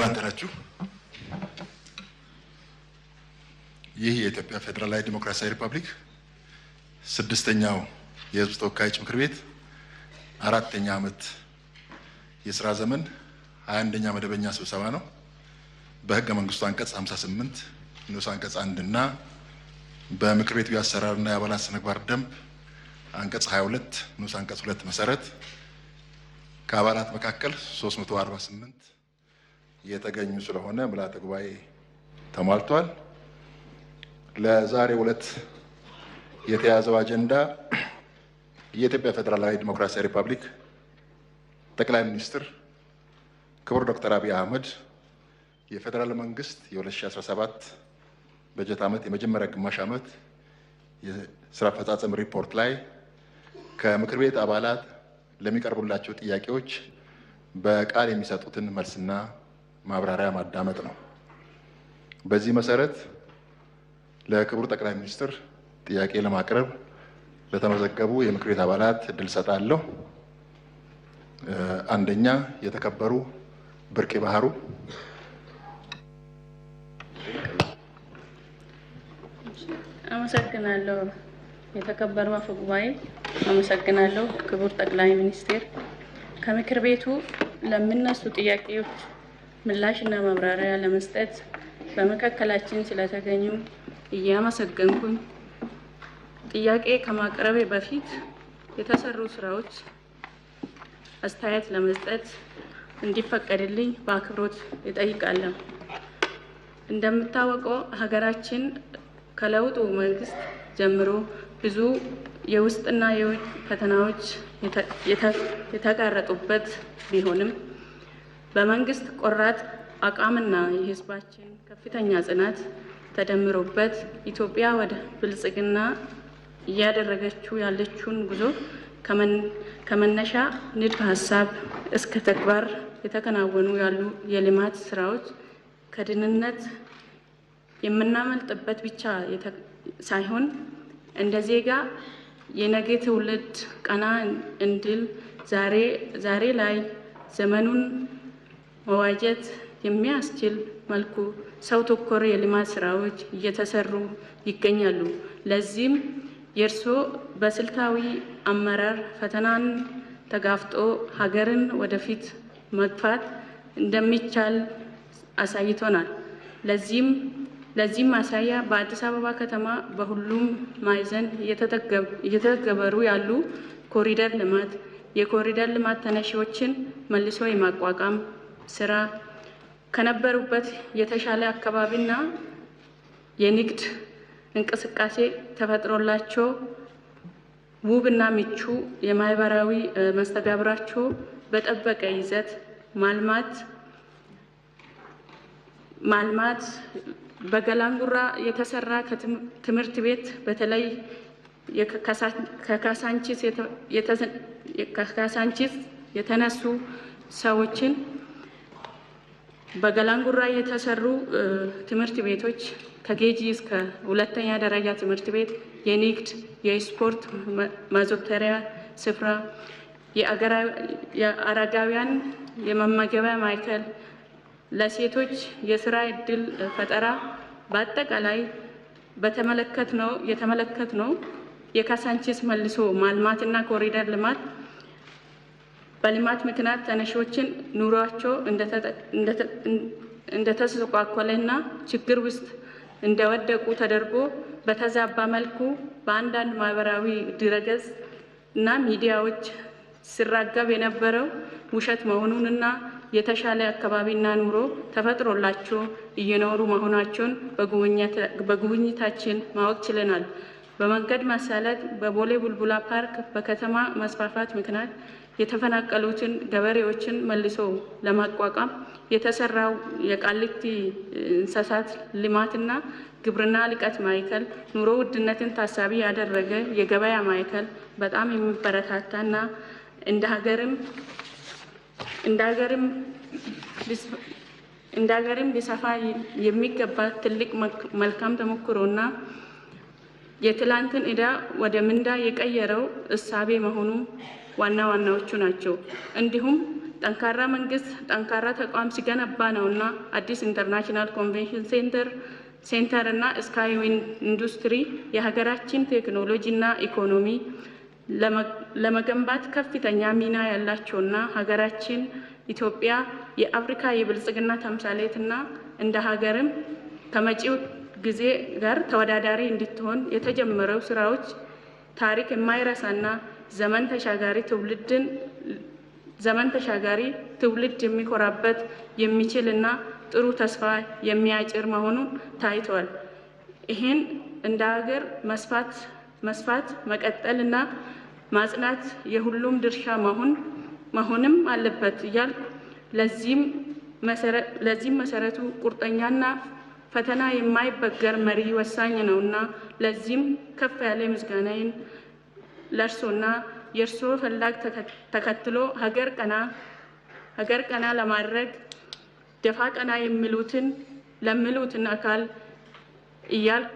አደራችሁ። ይህ የኢትዮጵያ ፌዴራላዊ ዲሞክራሲያዊ ሪፐብሊክ ስድስተኛው የሕዝብ ተወካዮች ምክር ቤት አራተኛ ዓመት የሥራ ዘመን 21ኛ መደበኛ ስብሰባ ነው። በሕገ መንግስቱ አንቀጽ 58 ንዑስ አንቀጽ 1 እና በምክር ቤቱ የአሰራርና የአባላት ስነ ምግባር ደንብ አንቀጽ 22 ንዑስ አንቀጽ 2 መሰረት ከአባላት መካከል 348 የተገኙ ስለሆነ ምልዓተ ጉባኤ ተሟልቷል። ለዛሬው ዕለት የተያዘው አጀንዳ የኢትዮጵያ ፌዴራላዊ ዲሞክራሲያዊ ሪፐብሊክ ጠቅላይ ሚኒስትር ክቡር ዶክተር አብይ አህመድ የፌዴራል መንግስት የ2017 በጀት ዓመት የመጀመሪያ ግማሽ ዓመት የስራ አፈጻጸም ሪፖርት ላይ ከምክር ቤት አባላት ለሚቀርቡላቸው ጥያቄዎች በቃል የሚሰጡትን መልስና ማብራሪያ ማዳመጥ ነው። በዚህ መሰረት ለክቡር ጠቅላይ ሚኒስትር ጥያቄ ለማቅረብ ለተመዘገቡ የምክር ቤት አባላት እድል ሰጣለሁ። አንደኛ የተከበሩ ብርቄ ባህሩ። አመሰግናለሁ። የተከበሩ አፈ ጉባኤ፣ አመሰግናለሁ። ክቡር ጠቅላይ ሚኒስትር፣ ከምክር ቤቱ ለሚነሱ ጥያቄዎች ምላሽና ማብራሪያ ለመስጠት በመካከላችን ስለተገኙ እያመሰገንኩኝ ጥያቄ ከማቅረቤ በፊት የተሰሩ ስራዎች አስተያየት ለመስጠት እንዲፈቀድልኝ በአክብሮት እጠይቃለሁ። እንደምታወቀው ሀገራችን ከለውጡ መንግስት ጀምሮ ብዙ የውስጥና የውጭ ፈተናዎች የተጋረጡበት ቢሆንም በመንግስት ቆራጥ አቋምና የህዝባችን ከፍተኛ ጽናት ተደምሮበት ኢትዮጵያ ወደ ብልጽግና እያደረገችው ያለችውን ጉዞ ከመነሻ ንድፈ ሀሳብ እስከ ተግባር የተከናወኑ ያሉ የልማት ስራዎች ከድህነት የምናመልጥበት ብቻ ሳይሆን እንደ ዜጋ የነገ ትውልድ ቀና እንድል ዛሬ ላይ ዘመኑን መዋጀት የሚያስችል መልኩ ሰው ተኮር የልማት ስራዎች እየተሰሩ ይገኛሉ። ለዚህም የእርስዎ በስልታዊ አመራር ፈተናን ተጋፍጦ ሀገርን ወደፊት መግፋት እንደሚቻል አሳይቶናል። ለዚህም ማሳያ በአዲስ አበባ ከተማ በሁሉም ማዕዘን እየተተገበሩ ያሉ ኮሪደር ልማት፣ የኮሪደር ልማት ተነሺዎችን መልሶ የማቋቋም ስራ ከነበሩበት የተሻለ አካባቢና የንግድ እንቅስቃሴ ተፈጥሮላቸው ውብና ምቹ የማህበራዊ መስተጋብራቸው በጠበቀ ይዘት ማልማት በገላንጉራ የተሰራ ትምህርት ቤት በተለይ ከካሳንቺስ የተነሱ ሰዎችን በገላንጉራ የተሰሩ ትምህርት ቤቶች ከኬጂ እስከ ሁለተኛ ደረጃ ትምህርት ቤት፣ የንግድ የስፖርት ማዘውተሪያ ስፍራ፣ የአረጋውያን የመመገቢያ ማዕከል፣ ለሴቶች የስራ ዕድል ፈጠራ በአጠቃላይ የተመለከትነው የካሳንቺስ መልሶ ማልማትና ኮሪደር ልማት በልማት ምክንያት ተነሺዎችን ኑሯቸው እንደተስተጓጎለና ችግር ውስጥ እንደወደቁ ተደርጎ በተዛባ መልኩ በአንዳንድ ማህበራዊ ድረገጽ እና ሚዲያዎች ሲራገብ የነበረው ውሸት መሆኑንና የተሻለ አካባቢና ኑሮ ተፈጥሮላቸው እየኖሩ መሆናቸውን በጉብኝታችን ማወቅ ችለናል። በመንገድ መሰለት በቦሌ ቡልቡላ ፓርክ በከተማ መስፋፋት ምክንያት የተፈናቀሉትን ገበሬዎችን መልሶ ለማቋቋም የተሰራው የቃሊቲ እንስሳት ልማትና ግብርና ልቀት ማዕከል ኑሮ ውድነትን ታሳቢ ያደረገ የገበያ ማዕከል በጣም የሚበረታታና እንደ ሀገርም ሊሰፋ የሚገባ ትልቅ መልካም ተሞክሮና የትላንትን ዕዳ ወደ ምንዳ የቀየረው እሳቤ መሆኑ ዋናዎቹ ናቸው። እንዲሁም ጠንካራ መንግስት ጠንካራ ተቋም ሲገነባ ነውና አዲስ ኢንተርናሽናል ኮንቬንሽን ሴንተር እና ስካይዊን ኢንዱስትሪ የሀገራችን ቴክኖሎጂና ኢኮኖሚ ለመገንባት ከፍተኛ ሚና ያላቸውና ሀገራችን ኢትዮጵያ የአፍሪካ የብልጽግና ተምሳሌትና እንደ ሀገርም ከመጪው ጊዜ ጋር ተወዳዳሪ እንድትሆን የተጀመረው ስራዎች ታሪክ የማይረሳና ዘመን ተሻጋሪ ትውልድ የሚኮራበት የሚችልና ጥሩ ተስፋ የሚያጭር መሆኑን ታይቷል። ይህን እንደ ሀገር መስፋት መቀጠልና ማጽናት የሁሉም ድርሻ መሆንም አለበት እያልኩ ለዚህም መሰረቱ ቁርጠኛና ፈተና የማይበገር መሪ ወሳኝ ነውና ለዚህም ከፍ ያለ ምስጋናዬን ለእርሶና የእርሶ ፈላግ ተከትሎ ሀገር ቀና ለማድረግ ደፋ ቀና ለሚሉትን አካል እያልኩ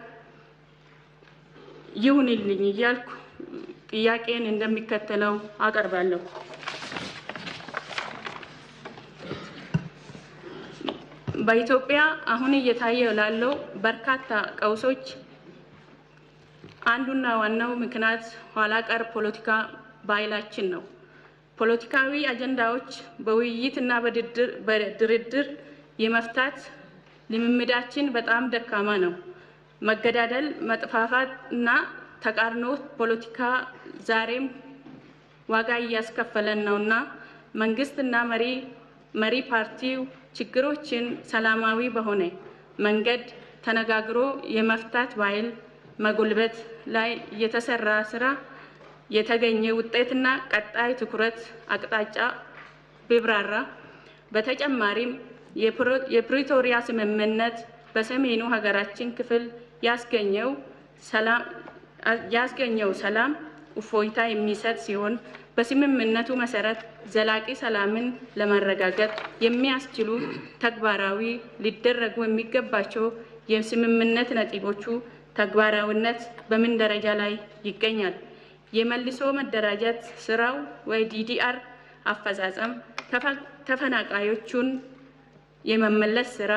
ይሁንልኝ እያልኩ ጥያቄን እንደሚከተለው አቀርባለሁ። በኢትዮጵያ አሁን እየታየ ላለው በርካታ ቀውሶች አንዱና ዋናው ምክንያት ኋላ ቀር ፖለቲካ ባህላችን ነው። ፖለቲካዊ አጀንዳዎች በውይይትና በድርድር የመፍታት ልምምዳችን በጣም ደካማ ነው። መገዳደል፣ መጥፋፋት እና ተቃርኖ ፖለቲካ ዛሬም ዋጋ እያስከፈለን ነውና መንግስትና መሪ ፓርቲው ችግሮችን ሰላማዊ በሆነ መንገድ ተነጋግሮ የመፍታት ባህል መጎልበት ላይ የተሰራ ስራ የተገኘ ውጤትና ቀጣይ ትኩረት አቅጣጫ ቢብራራ። በተጨማሪም የፕሪቶሪያ ስምምነት በሰሜኑ ሀገራችን ክፍል ያስገኘው ሰላም እፎይታ የሚሰጥ ሲሆን በስምምነቱ መሰረት ዘላቂ ሰላምን ለማረጋገጥ የሚያስችሉ ተግባራዊ ሊደረጉ የሚገባቸው የስምምነት ነጥቦቹ ተግባራዊነት በምን ደረጃ ላይ ይገኛል? የመልሶ መደራጀት ስራው ዲዲአር አፈጻጸም፣ ተፈናቃዮቹን የመመለስ ስራ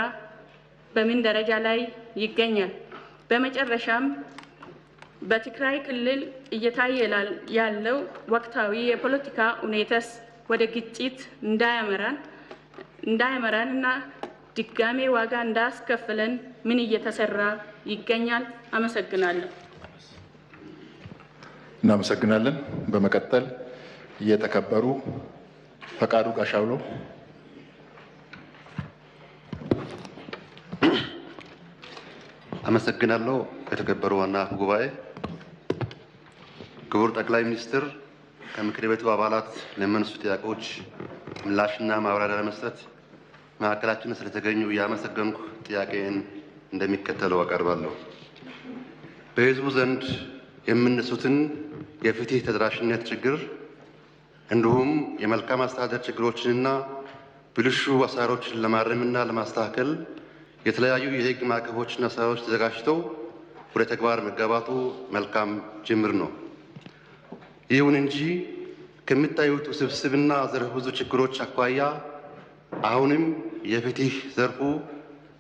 በምን ደረጃ ላይ ይገኛል? በመጨረሻም በትግራይ ክልል እየታየ ያለው ወቅታዊ የፖለቲካ ሁኔታስ ወደ ግጭት እንዳያመራን እና ድጋሜ ዋጋ እንዳያስከፍለን ምን እየተሰራ ይገኛል? አመሰግናለሁ። እናመሰግናለን። በመቀጠል የተከበሩ ፈቃዱ ጋሻውሎ። አመሰግናለሁ። የተከበሩ ዋና አፈ ጉባኤ፣ ክቡር ጠቅላይ ሚኒስትር፣ ከምክር ቤቱ አባላት ለሚነሱ ጥያቄዎች ምላሽና ማብራሪያ ለመስጠት መካከላችን ስለተገኙ እያመሰገንኩ ጥያቄን እንደሚከተለው አቀርባለሁ። በሕዝቡ ዘንድ የሚነሱትን የፍትህ ተደራሽነት ችግር እንዲሁም የመልካም አስተዳደር ችግሮችንና ብልሹ አሰራሮችን ለማረምና ለማስተካከል የተለያዩ የህግ ማዕቀፎችና ስራዎች ተዘጋጅተው ወደ ተግባር መገባቱ መልካም ጅምር ነው። ይሁን እንጂ ከሚታዩት ውስብስብና ዘርፈ ብዙ ችግሮች አኳያ አሁንም የፍትህ ዘርፉ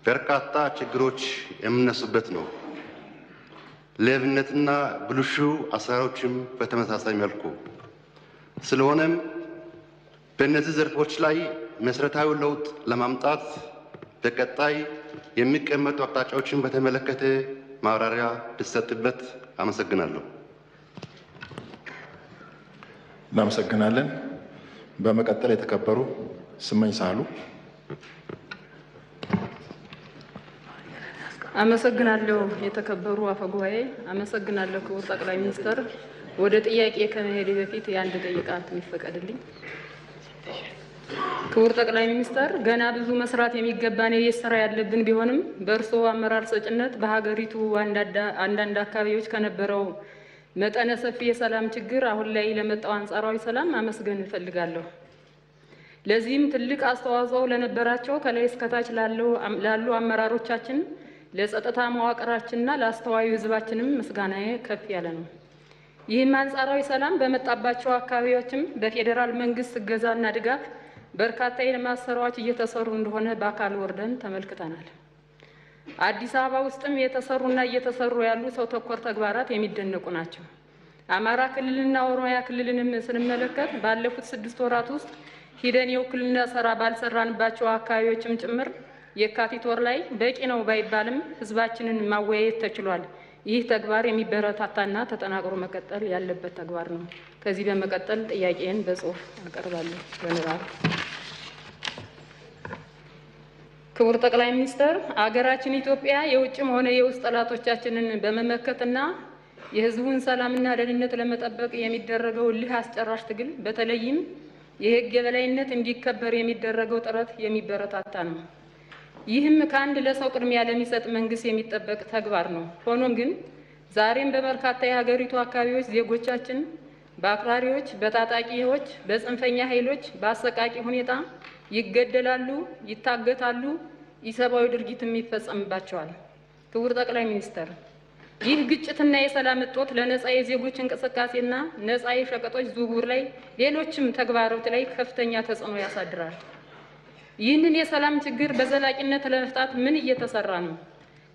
በርካታ ችግሮች የሚነሱበት ነው። ሌብነትና ብልሹ አሰራሮችም በተመሳሳይ መልኩ። ስለሆነም በእነዚህ ዘርፎች ላይ መሰረታዊ ለውጥ ለማምጣት በቀጣይ የሚቀመጡ አቅጣጫዎችን በተመለከተ ማብራሪያ ሊሰጥበት አመሰግናለሁ። እናመሰግናለን። በመቀጠል የተከበሩ ስመኝ ሳህሉ። አመሰግናለሁ። የተከበሩ አፈ ጉባኤ፣ አመሰግናለሁ። ክቡር ጠቅላይ ሚኒስትር፣ ወደ ጥያቄ ከመሄድ በፊት የአንድ ደቂቃ ይፈቀድልኝ። ክቡር ጠቅላይ ሚኒስትር፣ ገና ብዙ መስራት የሚገባን የቤት ስራ ያለብን ቢሆንም በእርስዎ አመራር ሰጭነት በሀገሪቱ አንዳንድ አካባቢዎች ከነበረው መጠነ ሰፊ የሰላም ችግር አሁን ላይ ለመጣው አንጻራዊ ሰላም ማመስገን እፈልጋለሁ። ለዚህም ትልቅ አስተዋጽኦ ለነበራቸው ከላይ እስከታች ላሉ አመራሮቻችን፣ ለጸጥታ መዋቅራችንና ለአስተዋዩ ሕዝባችንም ምስጋናዬ ከፍ ያለ ነው። ይህም አንጻራዊ ሰላም በመጣባቸው አካባቢዎችም በፌዴራል መንግስት እገዛና ድጋፍ በርካታ የልማት ስራዎች እየተሰሩ እንደሆነ በአካል ወርደን ተመልክተናል። አዲስ አበባ ውስጥም የተሰሩና እየተሰሩ ያሉ ሰው ተኮር ተግባራት የሚደነቁ ናቸው። አማራ ክልልና ኦሮሚያ ክልልንም ስንመለከት ባለፉት 6 ወራት ውስጥ ሂደን የውክልና ስራ ባልሰራንባቸው አካባቢዎችም ጭምር የካቲት ወር ላይ በቂ ነው ባይባልም ህዝባችንን ማወያየት ተችሏል። ይህ ተግባር የሚበረታታና ተጠናክሮ መቀጠል ያለበት ተግባር ነው። ከዚህ በመቀጠል ጥያቄን በጽሁፍ አቀርባለሁ። በንባብ ክቡር ጠቅላይ ሚኒስትር፣ አገራችን ኢትዮጵያ የውጭም ሆነ የውስጥ ጠላቶቻችንን በመመከትና የህዝቡን ሰላምና ደህንነት ለመጠበቅ የሚደረገው እልህ አስጨራሽ ትግል በተለይም የህግ የበላይነት እንዲከበር የሚደረገው ጥረት የሚበረታታ ነው። ይህም ከአንድ ለሰው ቅድሚያ ለሚሰጥ መንግስት የሚጠበቅ ተግባር ነው። ሆኖም ግን ዛሬም በበርካታ የሀገሪቱ አካባቢዎች ዜጎቻችን በአክራሪዎች፣ በታጣቂዎች፣ በጽንፈኛ ኃይሎች በአሰቃቂ ሁኔታ ይገደላሉ፣ ይታገታሉ፣ ኢሰብአዊ ድርጊትም ይፈጸምባቸዋል። ክቡር ጠቅላይ ሚኒስትር፣ ይህ ግጭትና የሰላም እጦት ለነጻ የዜጎች እንቅስቃሴና ነጻ የሸቀጦች ዝውውር ላይ ሌሎችም ተግባራት ላይ ከፍተኛ ተጽዕኖ ያሳድራል። ይህንን የሰላም ችግር በዘላቂነት ለመፍታት ምን እየተሰራ ነው?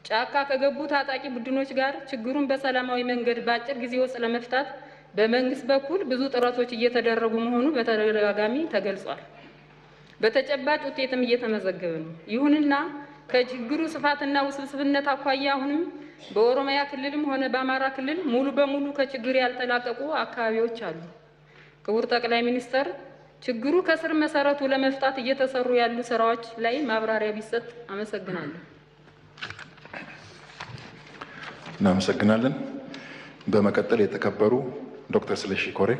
ጫካ ከገቡ ታጣቂ ቡድኖች ጋር ችግሩን በሰላማዊ መንገድ በአጭር ጊዜ ውስጥ ለመፍታት በመንግስት በኩል ብዙ ጥረቶች እየተደረጉ መሆኑ በተደጋጋሚ ተገልጿል። በተጨባጭ ውጤትም እየተመዘገበ ነው። ይሁንና ከችግሩ ስፋትና ውስብስብነት አኳያ አሁንም በኦሮሚያ ክልልም ሆነ በአማራ ክልል ሙሉ በሙሉ ከችግር ያልተላቀቁ አካባቢዎች አሉ። ክቡር ጠቅላይ ሚኒስትር፣ ችግሩ ከስር መሰረቱ ለመፍታት እየተሰሩ ያሉ ስራዎች ላይ ማብራሪያ ቢሰጥ አመሰግናለሁ። እናመሰግናለን። በመቀጠል የተከበሩ ዶክተር ስለሺ ኮሬ።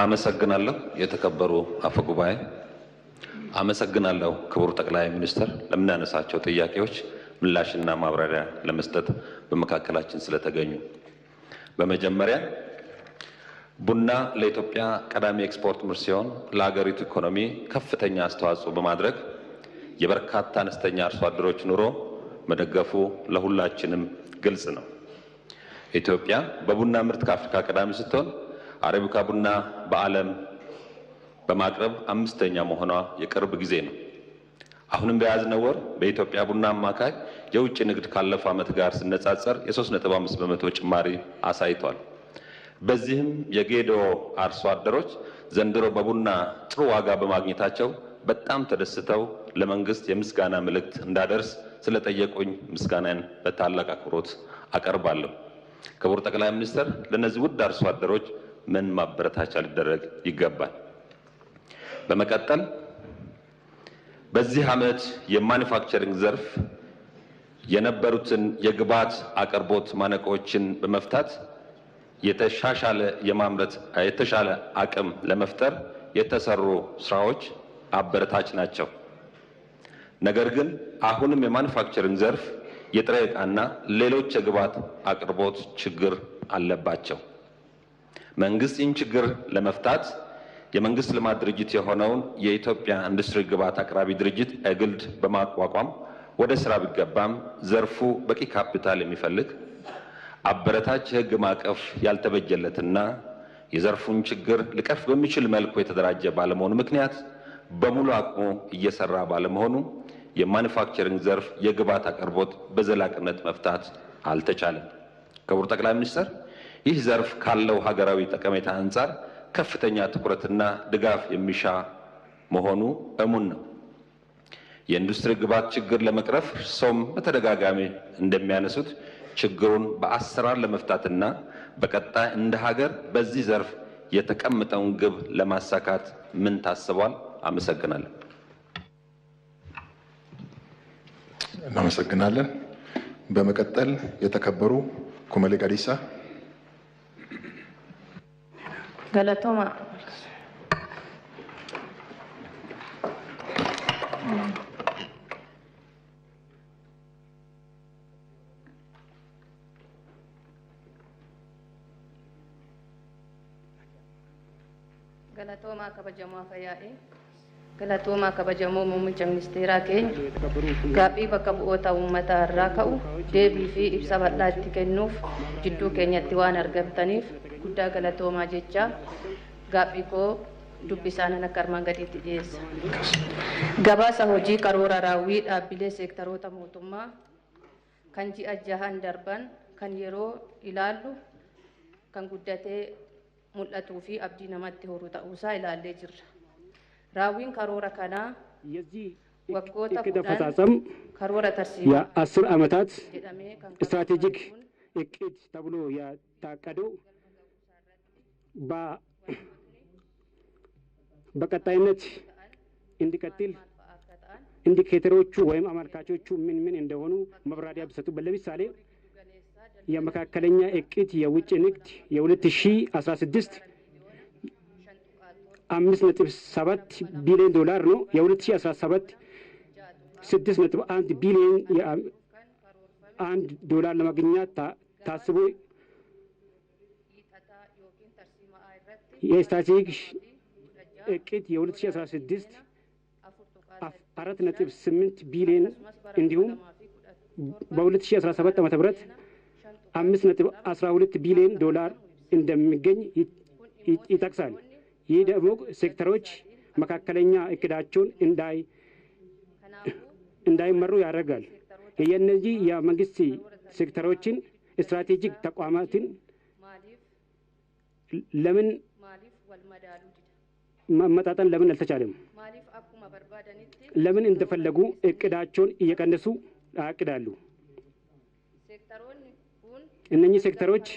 አመሰግናለሁ። የተከበሩ አፈ ጉባኤ፣ አመሰግናለሁ ክቡር ጠቅላይ ሚኒስትር ለምናነሳቸው ጥያቄዎች ምላሽና ማብራሪያ ለመስጠት በመካከላችን ስለተገኙ። በመጀመሪያ ቡና ለኢትዮጵያ ቀዳሚ ኤክስፖርት ምርት ሲሆን ለሀገሪቱ ኢኮኖሚ ከፍተኛ አስተዋጽኦ በማድረግ የበርካታ አነስተኛ አርሶ አደሮች ኑሮ መደገፉ ለሁላችንም ግልጽ ነው። ኢትዮጵያ በቡና ምርት ከአፍሪካ ቀዳሚ ስትሆን አረቢካ ቡና በዓለም በማቅረብ 5ኛ መሆኗ የቅርብ ጊዜ ነው። አሁንም በያዝነው ወር በኢትዮጵያ ቡና አማካይ የውጭ ንግድ ካለፈው ዓመት ጋር ሲነጻጸር የ3.5 በመቶ ጭማሪ አሳይቷል። በዚህም የጌዶ አርሶ አደሮች ዘንድሮ በቡና ጥሩ ዋጋ በማግኘታቸው በጣም ተደስተው ለመንግስት የምስጋና መልእክት እንዳደርስ ስለጠየቁኝ ምስጋናን በታላቅ አክብሮት አቀርባለሁ። ክቡር ጠቅላይ ሚኒስትር፣ ለነዚህ ውድ አርሶ አደሮች ምን ማበረታቻ ሊደረግ ይገባል? በመቀጠል በዚህ ዓመት የማኑፋክቸሪንግ ዘርፍ የነበሩትን የግብዓት አቅርቦት ማነቆችን በመፍታት የተሻለ አቅም ለመፍጠር የተሰሩ ስራዎች አበረታች ናቸው። ነገር ግን አሁንም የማኑፋክቸሪንግ ዘርፍ የጥሬ ዕቃና ሌሎች የግብዓት አቅርቦት ችግር አለባቸው። መንግስት ይህን ችግር ለመፍታት የመንግስት ልማት ድርጅት የሆነውን የኢትዮጵያ ኢንዱስትሪ ግብዓት አቅራቢ ድርጅት ኤግልድ በማቋቋም ወደ ስራ ቢገባም ዘርፉ በቂ ካፒታል የሚፈልግ አበረታች የህግ ማዕቀፍ ያልተበጀለትና የዘርፉን ችግር ሊቀርፍ በሚችል መልኩ የተደራጀ ባለመሆኑ ምክንያት በሙሉ አቅሙ እየሰራ ባለመሆኑ የማኑፋክቸሪንግ ዘርፍ የግብዓት አቅርቦት በዘላቂነት መፍታት አልተቻለም። ክቡር ጠቅላይ ሚኒስትር፣ ይህ ዘርፍ ካለው ሀገራዊ ጠቀሜታ አንጻር ከፍተኛ ትኩረትና ድጋፍ የሚሻ መሆኑ እሙን ነው። የኢንዱስትሪ ግብዓት ችግር ለመቅረፍ እርሶም በተደጋጋሚ እንደሚያነሱት ችግሩን በአሰራር ለመፍታትና በቀጣይ እንደ ሀገር በዚህ ዘርፍ የተቀመጠውን ግብ ለማሳካት ምን ታስቧል? አመሰግናለሁ። እናመሰግናለን። በመቀጠል የተከበሩ ኩመሌ ቀዲሳ። ገለቶማ Galatoomaa kabajamoo fayyaa'ee Galatooma kabajamoo muummicha ministeeraa keenya gaaffii bakka bu'oota uummataa irraa ka'u deebii fi ibsa bal'aa itti kennuuf jidduu keenyatti waan argamtaniif guddaa galatoomaa jecha gaaffii koo dubbisaanan akka armaan gadiitti dhiyeessa. Gabaasa hojii karoora raawwii dhaabbilee seektaroota mootummaa kan ji'a 6 darban kan yeroo ilaallu kan guddatee mul'atuu fi abdii namatti horu ta'uusaa ilaallee jirra. Raawwiin karoora kanaa waggoota 10 karoora tarsiimaa የ10 ዓመታት ስትራቴጂክ እቅድ ተብሎ የታቀደው በቀጣይነት እንዲቀጥል ኢንዲኬተሮቹ ወይም አመልካቾቹ ምን እንደሆኑ መብራሪያ ቢሰጡበት። ለምሳሌ የመካከለኛ እቅድ የውጭ ንግድ የ2016 $5.7 ቢሊዮን ነው። የ2017 $6.1 ቢሊዮን $1 ለማግኘት ታስቦ የስትራቴጂክ እቅድ የ2016 $4.8 ቢሊዮን እንዲሁም በ2017 ዓ.ም $5.12 ቢሊዮን እንደሚገኝ ይጠቅሳል። ይህ ደግሞ ሴክተሮች መካከለኛ እቅዳቸውን እንዳይመሩ ያደርጋል። የእነዚህ የመንግስት ሴክተሮችን ስትራቴጂክ ተቋማትን ለምን መመጣጠን ለምን አልተቻለም? ለምን እንደፈለጉ እቅዳቸውን እየቀነሱ ያቅዳሉ? እነኚህ ሴክተሮች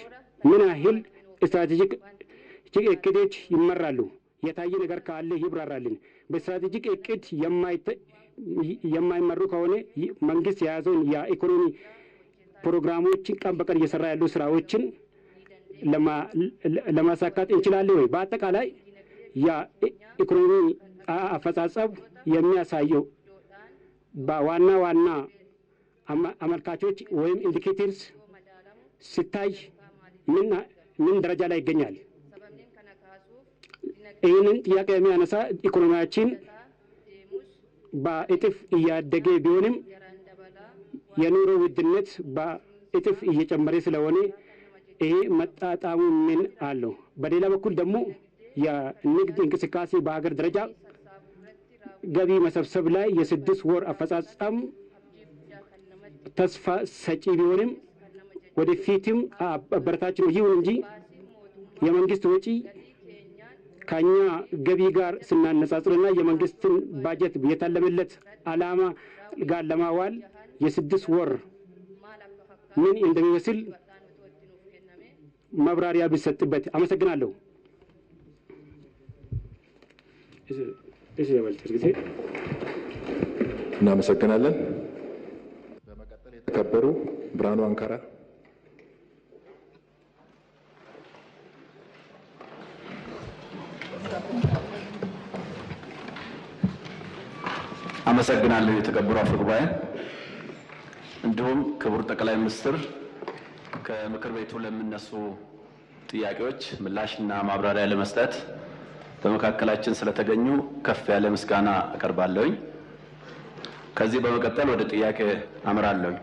ምን ያህል ስትራቴጂክ እቅዶች ይመራሉ? የታየ ነገር ካለ ይብራራልን። በስትራቴጂክ እቅድ የማይመሩ ከሆነ መንግስት የያዘውን የኢኮኖሚ ፕሮግራሞችን ቀን በቀን እየሰራ ያሉ ስራዎችን ለማሳካት እንችላለን ወይ? በአጠቃላይ የኢኮኖሚ አፈጻጸም የሚያሳየው በዋና ዋና አመልካቾች ወይም ኢንዲኬተርስ ሲታይ ምን ደረጃ ላይ ይገኛል? ይህንን ጥያቄ የሚያነሳ ኢኮኖሚያችን በእጥፍ እያደገ ቢሆንም የኑሮ ውድነት በእጥፍ እየጨመረ ስለሆነ ይሄ መጣጣሙ ምን አለው? በሌላ በኩል ደግሞ የንግድ እንቅስቃሴ በሀገር ደረጃ ገቢ መሰብሰብ ላይ የ6 ወር አፈጻጸም ተስፋ ሰጪ ቢሆንም ወደፊትም አበረታች ነው። ይሁን እንጂ የመንግስት ወጪ ከኛ ገቢ ጋር ስናነጻጽርና የመንግስትን ባጀት የታለመለት ዓላማ ጋር ለማዋል የ6 ወር ምን እንደሚመስል መብራሪያ ቢሰጥበት። አመሰግናለሁ። እናመሰግናለን። በመቀጠል የተከበሩ ብርሃኑ አንካራ። አመሰግናለሁ። የተከበሩ አፈ ጉባኤ፣ እንዲሁም ክቡር ጠቅላይ ሚኒስትር ከምክር ቤቱ ለሚነሱ ጥያቄዎች ምላሽና ማብራሪያ ለመስጠት በመካከላችን ስለተገኙ ከፍ ያለ ምስጋና አቀርባለሁኝ። ከዚህ በመቀጠል ወደ ጥያቄ አመራለሁኝ።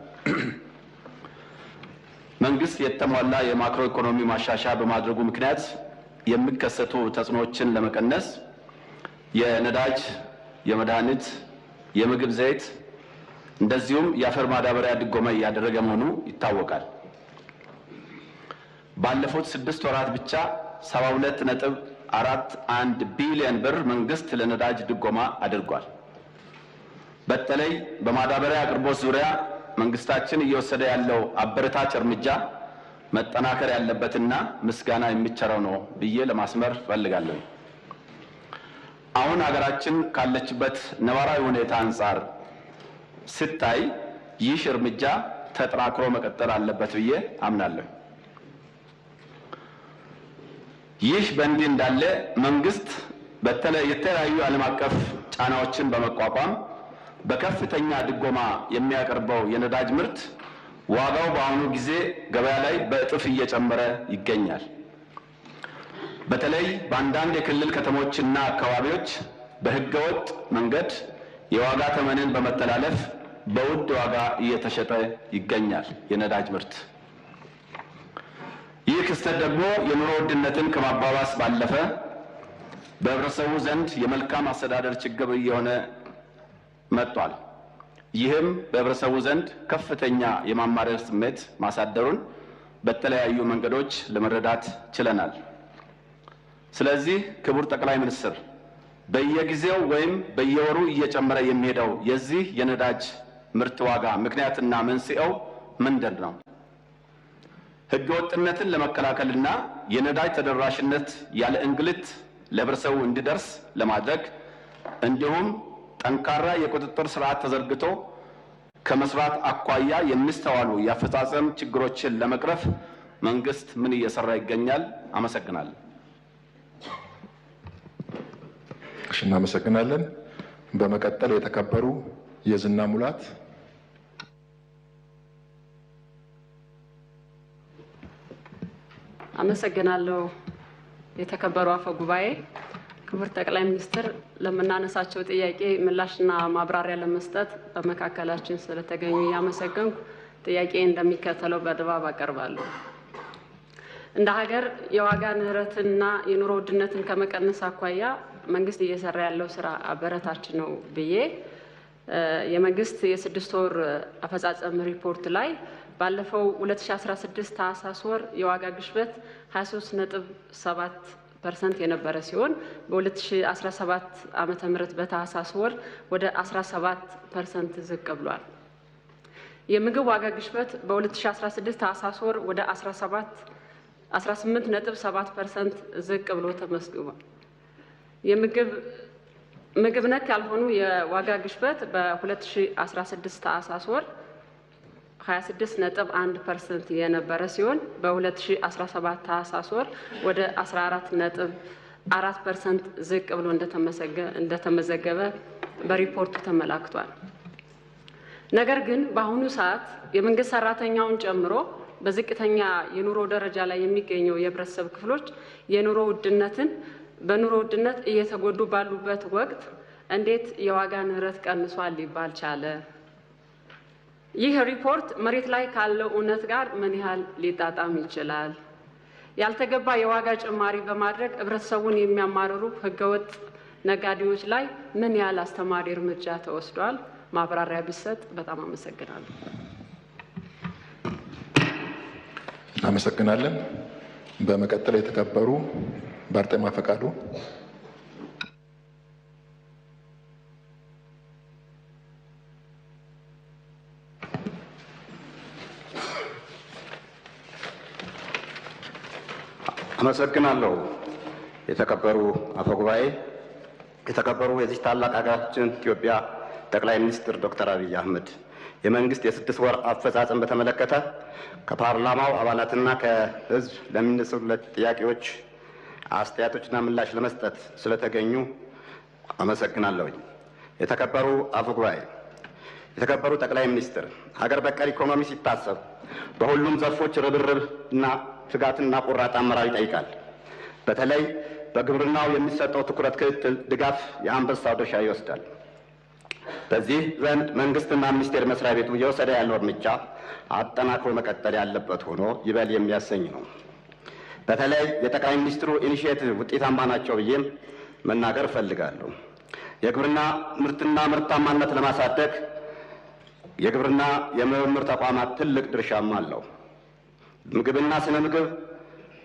መንግስት የተሟላ የማክሮ ኢኮኖሚ ማሻሻያ በማድረጉ ምክንያት የሚከሰቱ ተጽዕኖዎችን ለመቀነስ የነዳጅ፣ የመድኃኒት፣ የምግብ ዘይት እንደዚሁም የአፈር ማዳበሪያ ድጎማ እያደረገ መሆኑ ይታወቃል። ባለፉት 6 ወራት ብቻ 72.41 ቢሊዮን ብር መንግስት ለነዳጅ ድጎማ አድርጓል። በተለይ በማዳበሪያ አቅርቦት ዙሪያ መንግስታችን እየወሰደ ያለው አበረታች እርምጃ መጠናከር ያለበትና ምስጋና የሚቸረው ነው ብዬ ለማስመር ፈልጋለሁ። አሁን ሀገራችን ካለችበት ነባራዊ ሁኔታ አንጻር ሲታይ ይህ እርምጃ ተጠናክሮ መቀጠል አለበት ብዬ አምናለሁ። ይህ በእንዲህ እንዳለ መንግስት በተለይ የተለያዩ ዓለም አቀፍ ጫናዎችን በመቋቋም በከፍተኛ ድጎማ የሚያቀርበው የነዳጅ ምርት ዋጋው በአሁኑ ጊዜ ገበያ ላይ በእጥፍ እየጨመረ ይገኛል። በተለይ በአንዳንድ የክልል ከተሞችና አካባቢዎች በህገወጥ መንገድ የዋጋ ተመንን በመተላለፍ በውድ ዋጋ እየተሸጠ ይገኛል የነዳጅ ምርት። ይህ ክስተት ደግሞ የኑሮ ውድነትን ከማባባስ ባለፈ በህብረተሰቡ ዘንድ የመልካም አስተዳደር ችግር እየሆነ መጥቷል። ይህም በህብረተሰቡ ዘንድ ከፍተኛ የማማረር ስሜት ማሳደሩን በተለያዩ መንገዶች ለመረዳት ችለናል። ስለዚህ ክቡር ጠቅላይ ሚኒስትር በየጊዜው ወይም በየወሩ እየጨመረ የሚሄደው የዚህ የነዳጅ ምርት ዋጋ ምክንያትና መንስኤው ምንድን ነው? ህገወጥነትን ለመከላከልና የነዳጅ ተደራሽነት ያለ እንግልት ለህብረተሰቡ እንዲደርስ ለማድረግ እንዲሁም ጠንካራ የቁጥጥር ስርዓት ተዘርግቶ ከመስራት አኳያ የሚስተዋሉ የአፈጻጸም ችግሮችን ለመቅረፍ መንግስት ምን እየሰራ ይገኛል? አመሰግናለሁ። እናመሰግናለን። በመቀጠል የተከበሩ የዝና ሙላት አመሰግናለሁ። የተከበሩ አፈ ጉባኤ፣ ክቡር ጠቅላይ ሚኒስትር፣ ለምናነሳቸው ጥያቄ ምላሽና ማብራሪያ ለመስጠት በመካከላችን ስለተገኙ ያመሰገንኩ ጥያቄ እንደሚከተለው በድባብ አቀርባለሁ። እንደ ሀገር የዋጋ ንረትና የኑሮ ውድነትን ከመቀነስ አኳያ መንግስት እየሰራ ያለው ስራ አበረታች ነው ብዬ የመንግስት የ6 ወር አፈጻጸም ሪፖርት ላይ ባለፈው 2016 ታህሳስ ወር የዋጋ ግሽበት 23.7% የነበረ ሲሆን በ2017 ዓመተ ምህረት በታህሳስ ወር ወደ 17% ዝቅ ብሏል። የምግብ ዋጋ ግሽበት በ2016 ታህሳስ ወር ወደ 18.7% ዝቅ ብሎ ተመዝግቧል። ምግብ ነክ ያልሆኑ የዋጋ ግሽበት በ2016 ታህሳስ ወር 26.1% የነበረ ሲሆን በ2017 ታህሳስ ወር ወደ 14.4% ዝቅ ብሎ እንደተመዘገበ በሪፖርቱ ተመላክቷል። ነገር ግን በአሁኑ ሰዓት የመንግስት ሰራተኛውን ጨምሮ በዝቅተኛ የኑሮ ደረጃ ላይ የሚገኙ የህብረተሰብ ክፍሎች በኑሮ ውድነት እየተጎዱ ባሉበት ወቅት እንዴት የዋጋ ንረት ቀንሷል ሊባል ቻለ? ይህ ሪፖርት መሬት ላይ ካለው እውነት ጋር ምን ያህል ሊጣጣም ይችላል? ያልተገባ የዋጋ ጭማሪ በማድረግ ህብረተሰቡን የሚያማርሩ ህገወጥ ነጋዴዎች ላይ ምን ያህል አስተማሪ እርምጃ ተወስዷል? ማብራሪያ ቢሰጥ በጣም አመሰግናለሁ። አመሰግናለን። በመቀጠል የተከበሩ ባርጤማ ፈቃዱ አመሰግናለሁ። የተከበሩ አፈጉባኤ፣ የተከበሩ የዚህ ታላቅ ሀገራችን ኢትዮጵያ ጠቅላይ ሚኒስትር ዶክተር አብይ አህመድ የመንግስት የ6 ወር አፈጻጸም በተመለከተ ከፓርላማው አባላትና ከህዝብ ለሚነሱለት ጥያቄዎች አስተያየቶችና ምላሽ ለመስጠት ስለተገኙ አመሰግናለሁ። የተከበሩ አፈጉባኤ፣ የተከበሩ ጠቅላይ ሚኒስትር፣ ሀገር በቀል ኢኮኖሚ ሲታሰብ በሁሉም ዘርፎች ርብርብና ትጋትና ቆራጥ አመራር ይጠይቃል። በተለይ በግብርናው የሚሰጠው ትኩረት፣ ክትትል፣ ድጋፍ የአንበሳው ድርሻ ይወስዳል። በዚህ ዘንድ መንግስትና ሚኒስቴር መስሪያ ቤቱ እየወሰደ ያለው እርምጃ አጠናክሮ መቀጠል ያለበት ሆኖ ይበል የሚያሰኝ ነው። በተለይ የጠቅላይ ሚኒስትሩ ኢኒሺዬቲቭ ውጤታማ ናቸው ብዬም መናገር እፈልጋለሁ። የግብርና ምርትና ምርታማነት ለማሳደግ የግብርና የምርምር ተቋማት ትልቅ ድርሻም አለው። ምግብና ስነ ምግብ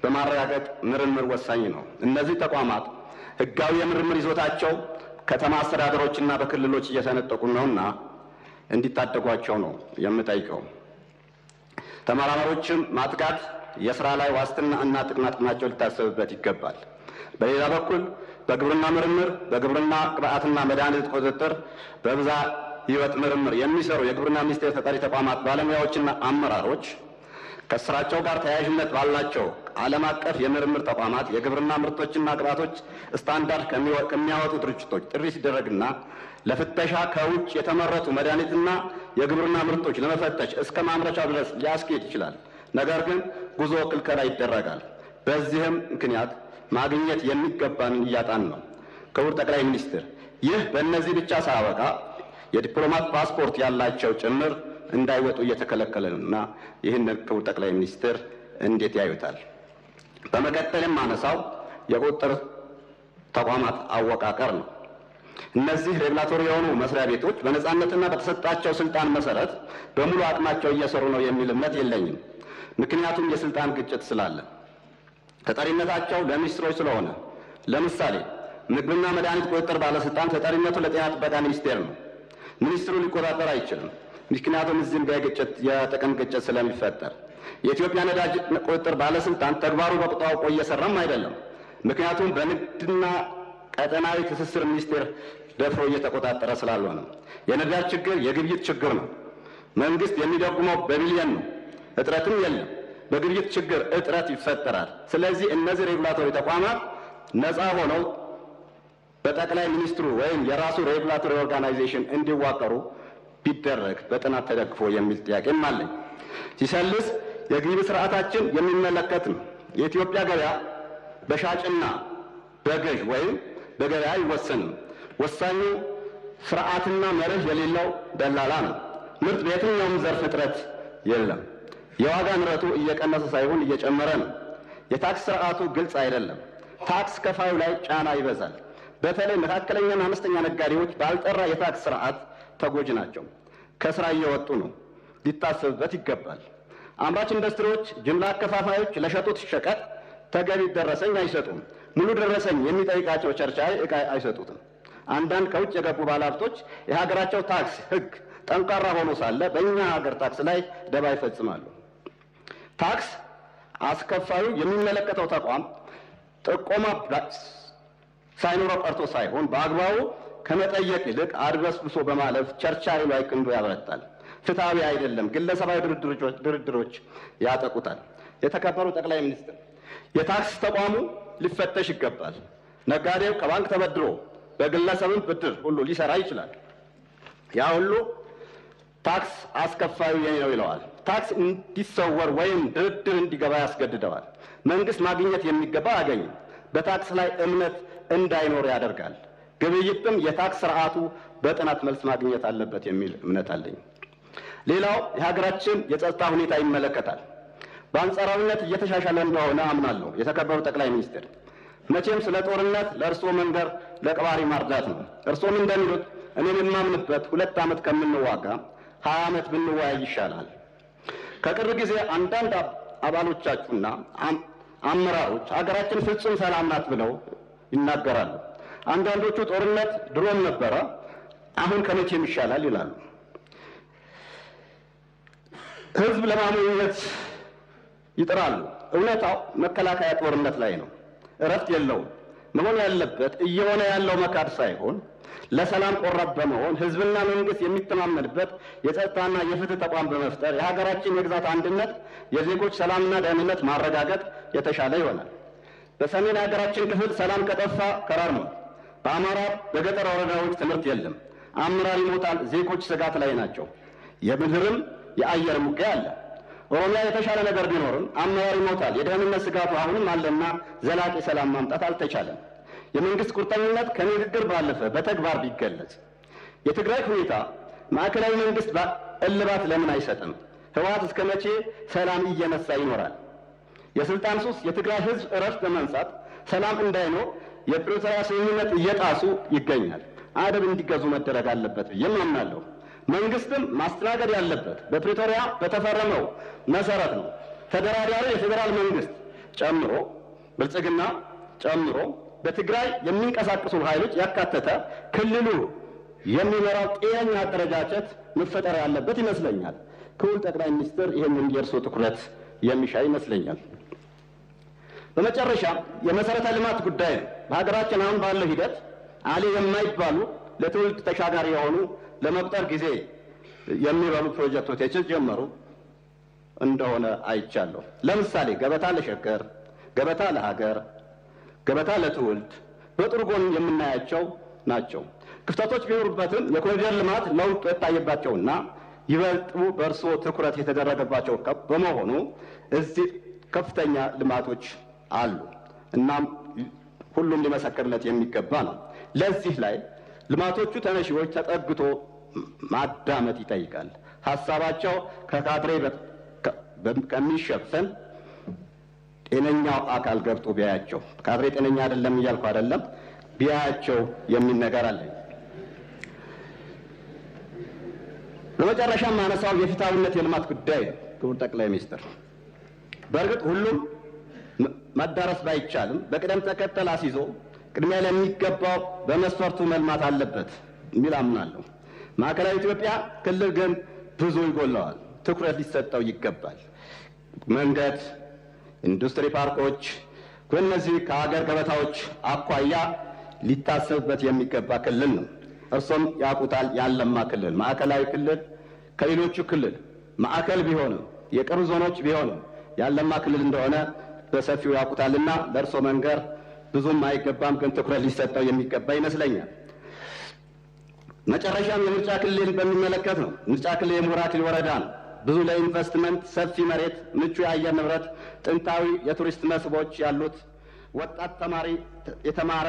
በማረጋገጥ ምርምር ወሳኝ ነው። እነዚህ ተቋማት ህጋዊ የምርምር ይዞታቸው ከተማ አስተዳደሮችና በክልሎች እየተነጠቁ ነውና እንዲታደጓቸው ነው የምጠይቀው። ተመራማሪዎችም ማጥቃት የስራ ላይ ዋስትና እና ጥቅማጥቅማቸው ሊታሰብበት ይገባል። በሌላ በኩል በግብርና ምርምር፣ በግብርና ግብዓትና መድኃኒት ቁጥጥር፣ በብዝሃ ህይወት ምርምር የሚሰሩ የግብርና ሚኒስቴር ተጠሪ ተቋማት ባለሙያዎችና አመራሮች ከስራቸው ጋር ተያያዥነት ባላቸው ዓለም አቀፍ የምርምር ተቋማት የግብርና ምርቶችና ግብዓቶች ስታንዳርድ ከሚያወጡ ድርጅቶች ጥሪ ሲደረግና ለፍተሻ ከውጭ የተመረቱ መድኃኒትና የግብርና ምርቶች ለመፈተሽ እስከ ማምረቻው ድረስ ሊያስኬድ ይችላል። ነገር ግን ጉዞ ክልከላ ይደረጋል። በዚህም ምክንያት ማግኘት የሚገባን እያጣን ነው። ክቡር ጠቅላይ ሚኒስትር፣ ይህ በእነዚህ ብቻ ሳያበቃ የዲፕሎማት ፓስፖርት ያላቸው ጭምር እንዳይወጡ እየተከለከለ ነውና ይህንን ክቡር ጠቅላይ ሚኒስትር እንዴት ያዩታል? በመቀጠልም አነሳው የቁጥጥር ተቋማት አወቃቀር ነው። እነዚህ ሬጉላቶሪ የሆኑ መስሪያ ቤቶች በነጻነትና በተሰጣቸው ስልጣን መሰረት በሙሉ አቅማቸው እየሰሩ ነው የሚል እምነት የለኝም። ምክንያቱም የስልጣን ግጭት ስላለ ተጠሪነታቸው ለሚኒስትሮች ስለሆነ፣ ለምሳሌ ምግብና መድኃኒት ቁጥጥር ባለስልጣን ተጠሪነቱ ለጤና ጥበቃ ሚኒስቴር ነው። ሚኒስትሩ ሊቆጣጠር አይችልም። ምክንያቱም እዚህም የጥቅም ግጭት ስለሚፈጠር። የኢትዮጵያ ነዳጅ ቁጥጥር ባለስልጣን ተግባሩ በቁጣው እየሰራም አይደለም። ምክንያቱም በንግድና ቀጠናዊ ትስስር ሚኒስቴር ደፍሮ እየተቆጣጠረ ስላልሆነ። የነዳጅ ችግር የግብይት ችግር ነው። መንግስት የሚደጉመው በቢሊየን ነው። እጥረትም የለም። በግብይት ችግር እጥረት ይፈጠራል። ስለዚህ እነዚህ ሬጉላቶሪ ተቋማት ነፃ ሆነው በጠቅላይ ሚኒስትሩ ወይም የራሱ ሬጉላቶሪ ኦርጋናይዜሽን እንዲዋቀሩ ቢደረግ በጥናት ተደግፎ የሚል ጥያቄም አለኝ። ሲሰልስ የግብይት ስርዓታችን የሚመለከት ነው። የኢትዮጵያ ገበያ በሻጭና በገዥ ወይም በገበያ አይወሰንም። ወሳኙ ስርዓትና መርህ የሌለው ደላላ ነው። ምርት በየትኛውም ዘርፍ እጥረት የለም። የዋጋ ንረቱ እየቀነሰ ሳይሆን እየጨመረ ነው። የታክስ ስርዓቱ ግልጽ አይደለም። ታክስ ከፋዩ ላይ ጫና ይበዛል። በተለይ መካከለኛና አነስተኛ ነጋዴዎች ባልጠራ የታክስ ስርዓት ተጎጂ ናቸው። ከስራ እየወጡ ነው። ሊታሰብበት ይገባል። አምራች ኢንዱስትሪዎች፣ ጅምላ አከፋፋዮች ለሸጡት ሸቀጥ ተገቢ ደረሰኝ አይሰጡም። ሙሉ ደረሰኝ የሚጠይቃቸው ቸርቻሪ ዕቃ አይሰጡትም። አንዳንድ ከውጭ የገቡ ባለሀብቶች የሀገራቸው ታክስ ሕግ ጠንካራ ሆኖ ሳለ በእኛ ሀገር ታክስ ላይ ደባ ይፈጽማሉ። ታክስ አስከፋዩ የሚመለከተው ተቋም ጥቆማ ሳይኖረው ቀርቶ ሳይሆን በአግባቡ ከመጠየቅ ይልቅ አድበስብሶ በማለፍ ቸርቻሪ ላይ ክንዱ ያበረታል። ፍትሐዊ አይደለም። ግለሰባዊ ድርድሮች ያጠቁታል። የተከበሩ ጠቅላይ ሚኒስትር፣ የታክስ ተቋሙ ሊፈተሽ ይገባል። ነጋዴው ከባንክ ተበድሮ በግለሰብም ብድር ሁሉ ሊሰራ ይችላል። ያ ሁሉ ታክስ አስከፋዩ የኔ ነው ይለዋል። ታክስ እንዲሰወር ወይም ድርድር እንዲገባ ያስገድደዋል። መንግስት ማግኘት የሚገባ አያገኝም። በታክስ ላይ እምነት እንዳይኖር ያደርጋል። ግብይትም የታክስ ስርዓቱ በጥናት መልስ ማግኘት አለበት የሚል እምነት አለኝ። ሌላው የሀገራችን የጸጥታ ሁኔታ ይመለከታል። በአንጻራዊነት እየተሻሻለ እንደሆነ አምናለሁ። የተከበሩ ጠቅላይ ሚኒስትር፣ መቼም ስለ ጦርነት ለእርስዎ መንገር ለቀባሪ ማርዳት ነው። እርስዎም እንደሚሉት እኔም የማምንበት 2 ዓመት ከምንዋጋ 20 ዓመት ብንወያይ ይሻላል። ከቅርብ ጊዜ አንዳንድ አባሎቻችሁና አመራሮች ሀገራችን ፍጹም ሰላም ናት ብለው ይናገራሉ። አንዳንዶቹ ጦርነት ድሮም ነበረ፣ አሁን ከመቼም ይሻላል ይላሉ። ህዝብ ለማሞኘት ይጥራሉ። እውነታው መከላከያ ጦርነት ላይ ነው። እረፍት የለውም። መሆን ያለበት እየሆነ ያለው መካድ ሳይሆን ለሰላም ቆራጥ በመሆን ህዝብና መንግስት የሚተማመንበት የጸጥታና የፍትህ ተቋም በመፍጠር የሀገራችን የግዛት አንድነት፣ የዜጎች ሰላምና ደህንነት ማረጋገጥ የተሻለ ይሆናል። በሰሜን ሀገራችን ክፍል ሰላም ከጠፋ ከራርሟል። በአማራ በገጠር ወረዳዎች ትምህርት የለም። አመራር ይሞታል። ዜጎች ስጋት ላይ ናቸው። የምድርም የአየር ውጊያ አለ። ኦሮሚያ የተሻለ ነገር ቢኖርም አመራር ይሞታል። የደህንነት ስጋቱ አሁንም አለና ዘላቂ ሰላም ማምጣት አልተቻለም። የመንግስት ቁርጠኝነት ከንግግር ባለፈ በተግባር ቢገለጽ። የትግራይ ሁኔታ ማዕከላዊ መንግስት እልባት ለምን አይሰጥም? ህወሓት እስከ መቼ ሰላም እየነሳ ይኖራል? የስልጣን ሱስ የትግራይ ህዝብ እረፍት በመንሳት ሰላም እንዳይኖር የፕሪቶሪያ ስምምነት እየጣሱ ይገኛል። አደብ እንዲገዙ መደረግ አለበት ብዬም አምናለሁ። መንግስትም ማስተናገድ ያለበት በፕሪቶሪያ በተፈረመው መሰረት ነው። ተደራዳሪ የፌዴራል መንግስት ጨምሮ ብልጽግና ጨምሮ በትግራይ የሚንቀሳቀሱ ኃይሎች ያካተተ ክልሉ የሚመራው ጤነኛ አደረጃጀት መፈጠር ያለበት ይመስለኛል። ክቡር ጠቅላይ ሚኒስትር ይህንን የእርስዎ ትኩረት የሚሻ ይመስለኛል። በመጨረሻ የመሰረተ ልማት ጉዳይ ነው። በሀገራችን አሁን ባለው ሂደት አሌ የማይባሉ ለትውልድ ተሻጋሪ የሆኑ ለመቁጠር ጊዜ የሚበሉ ፕሮጀክቶች የተጀመሩ እንደሆነ አይቻለሁ። ለምሳሌ ገበታ ለሸገር፣ ገበታ ለሀገር፣ ገበታ ለትውልድ በጥሩ ጎን የምናያቸው ናቸው። ክፍተቶች ቢኖሩበትም የኮሪደር ልማት ለውጥ የታየባቸውና ይበልጡ በእርስዎ ትኩረት የተደረገባቸው በመሆኑ እዚህ ከፍተኛ ልማቶች አሉ። እናም ሁሉም ሊመሰክርለት የሚገባ ነው። ለዚህ ላይ ልማቶቹ ተነሺዎች ተጠግቶ ማዳመጥ ይጠይቃል። ሀሳባቸው ከካድሬ ከሚሸፈን ጤነኛው አካል ገብቶ ቢያያቸው፣ ካድሬ ጤነኛ አይደለም እያልኩ አይደለም፣ ቢያያቸው የሚል ነገር አለኝ። በመጨረሻም ማነሳው የፍትሃዊነት የልማት ጉዳይ ነው። ክቡር ጠቅላይ ሚኒስትር፣ በእርግጥ ሁሉም መዳረስ ባይቻልም በቅደም ተከተል አስይዞ ቅድሚያ ለሚገባው በመስፈርቱ መልማት አለበት የሚል አምናለሁ። ማዕከላዊ ኢትዮጵያ ክልል ግን ብዙ ይጎለዋል፣ ትኩረት ሊሰጠው ይገባል። መንገድ፣ ኢንዱስትሪ ፓርኮች፣ እነዚህ ከሀገር ገበታዎች አኳያ ሊታሰብበት የሚገባ ክልል ነው። እርሶም ያውቁታል። ያለማ ክልል ማዕከላዊ ክልል ከሌሎቹ ክልል ማዕከል ቢሆንም የቅርብ ዞኖች ቢሆንም ያለማ ክልል እንደሆነ በሰፊው ያውቁታልና ለእርሶ መንገር ብዙም አይገባም፣ ግን ትኩረት ሊሰጠው የሚገባ ይመስለኛል። መጨረሻም የምርጫ ክልል በሚመለከት ነው። ምርጫ ክልል የምሁር አክሊል ወረዳ ነው። ብዙ ለኢንቨስትመንት ሰፊ መሬት፣ ምቹ የአየር ንብረት፣ ጥንታዊ የቱሪስት መስህቦች ያሉት፣ ወጣት ተማሪ የተማረ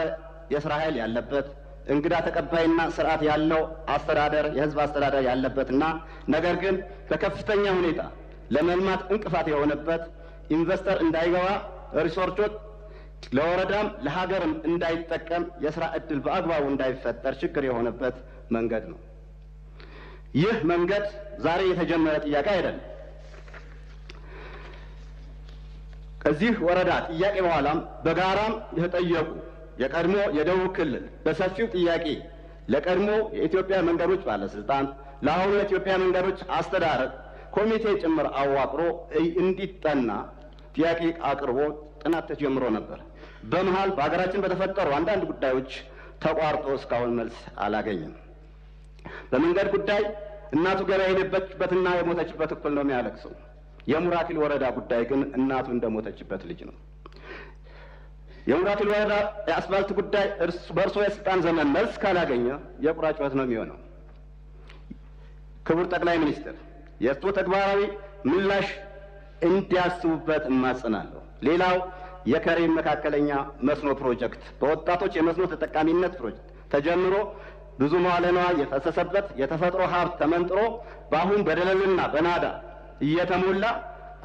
የስራ ኃይል ያለበት፣ እንግዳ ተቀባይና ስርዓት ያለው አስተዳደር የህዝብ አስተዳደር ያለበትና ነገር ግን በከፍተኛ ሁኔታ ለመልማት እንቅፋት የሆነበት ኢንቨስተር እንዳይገባ ሪሶርቾች ለወረዳም ለሀገርም እንዳይጠቀም የስራ ዕድል በአግባቡ እንዳይፈጠር ችግር የሆነበት መንገድ ነው። ይህ መንገድ ዛሬ የተጀመረ ጥያቄ አይደለም። ከዚህ ወረዳ ጥያቄ በኋላም በጋራም የተጠየቁ የቀድሞ የደቡብ ክልል በሰፊው ጥያቄ ለቀድሞ የኢትዮጵያ መንገዶች ባለስልጣን ለአሁኑ የኢትዮጵያ መንገዶች አስተዳደር ኮሚቴ ጭምር አዋቅሮ እንዲጠና ጥያቄ አቅርቦ ጥናት ተጀምሮ ነበር። በመሃል በሀገራችን በተፈጠሩ አንዳንድ ጉዳዮች ተቋርጦ እስካሁን መልስ አላገኘም። በመንገድ ጉዳይ እናቱ ገና የሄደችበትና የሞተችበት እኩል ነው የሚያለቅሰው። የምሁር አክሊል ወረዳ ጉዳይ ግን እናቱ እንደሞተችበት ልጅ ነው። የምሁር አክሊል ወረዳ የአስፋልት ጉዳይ በእርሶ የስልጣን ዘመን መልስ ካላገኘ የቁራ ጩኸት ነው የሚሆነው። ክቡር ጠቅላይ ሚኒስትር፣ የእርሶ ተግባራዊ ምላሽ እንዲያስቡበት እማጽናለሁ። ሌላው የከሬም መካከለኛ መስኖ ፕሮጀክት በወጣቶች የመስኖ ተጠቃሚነት ፕሮጀክት ተጀምሮ ብዙ መዋዕለ ንዋይ የፈሰሰበት የተፈጥሮ ሀብት ተመንጥሮ በአሁን በደለልና በናዳ እየተሞላ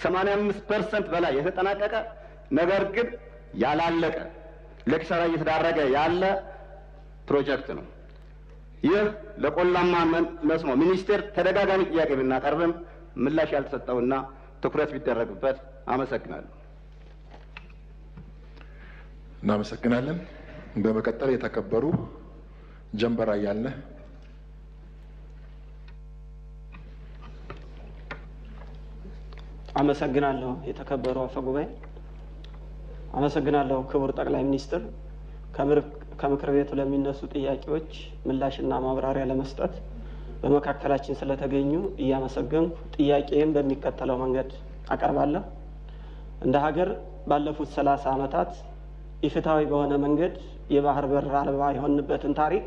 85% በላይ የተጠናቀቀ ነገር ግን ያላለቀ ለኪሳራ እየተዳረገ ያለ ፕሮጀክት ነው። ይህ ለቆላማ መስኖ ሚኒስቴር ተደጋጋሚ ጥያቄ ብናቀርብም ምላሽ ያልተሰጠውና ትኩረት ቢደረግበት። አመሰግናለሁ። እናመሰግናለን። በመቀጠል የተከበሩ ጀንበር አያልነህ። አመሰግናለሁ። የተከበሩ አፈ ጉባኤ፣ አመሰግናለሁ። ክቡር ጠቅላይ ሚኒስትር፣ ከምክር ቤቱ ለሚነሱ ጥያቄዎች ምላሽና ማብራሪያ ለመስጠት በመካከላችን ስለተገኙ እያመሰገንኩ ጥያቄም በሚከተለው መንገድ አቀርባለሁ። እንደ ሀገር ባለፉት 30 ዓመታት ኢፍትሐዊ በሆነ መንገድ የባህር በር አልባ የሆንበትን ታሪክ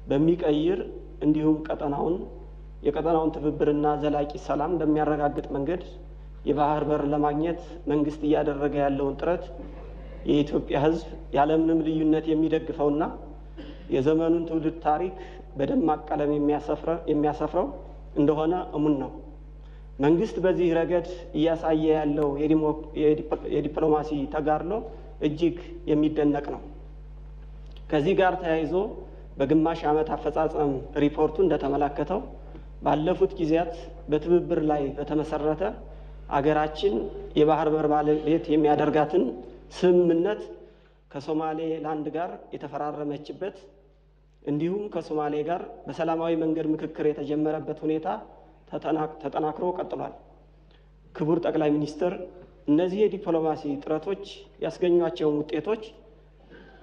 በሚቀይር እንዲሁም የቀጠናውን ትብብርና ዘላቂ ሰላም በሚያረጋግጥ መንገድ የባህር በር ለማግኘት መንግስት እያደረገ ያለውን ጥረት የኢትዮጵያ ሕዝብ ያለምንም ልዩነት የሚደግፈውና የዘመኑን ትውልድ ታሪክ በደማቅ ቀለም የሚያሰፍረው እንደሆነ እሙን ነው። መንግስት በዚህ ረገድ እያሳየ ያለው የዲፕሎማሲ ተጋድሎ እጅግ የሚደነቅ ነው። ከዚህ ጋር ተያይዞ በግማሽ ዓመት አፈጻጸም ሪፖርቱ እንደተመለከተው ባለፉት ጊዜያት በትብብር ላይ በተመሰረተ አገራችን የባህር በር ባለቤት የሚያደርጋትን ስምምነት ከሶማሌ ላንድ ጋር የተፈራረመችበት እንዲሁም ከሶማሌ ጋር በሰላማዊ መንገድ ምክክር የተጀመረበት ሁኔታ ተጠናክሮ ቀጥሏል። ክቡር ጠቅላይ ሚኒስትር፣ እነዚህ የዲፕሎማሲ ጥረቶች ያስገኟቸውን ውጤቶች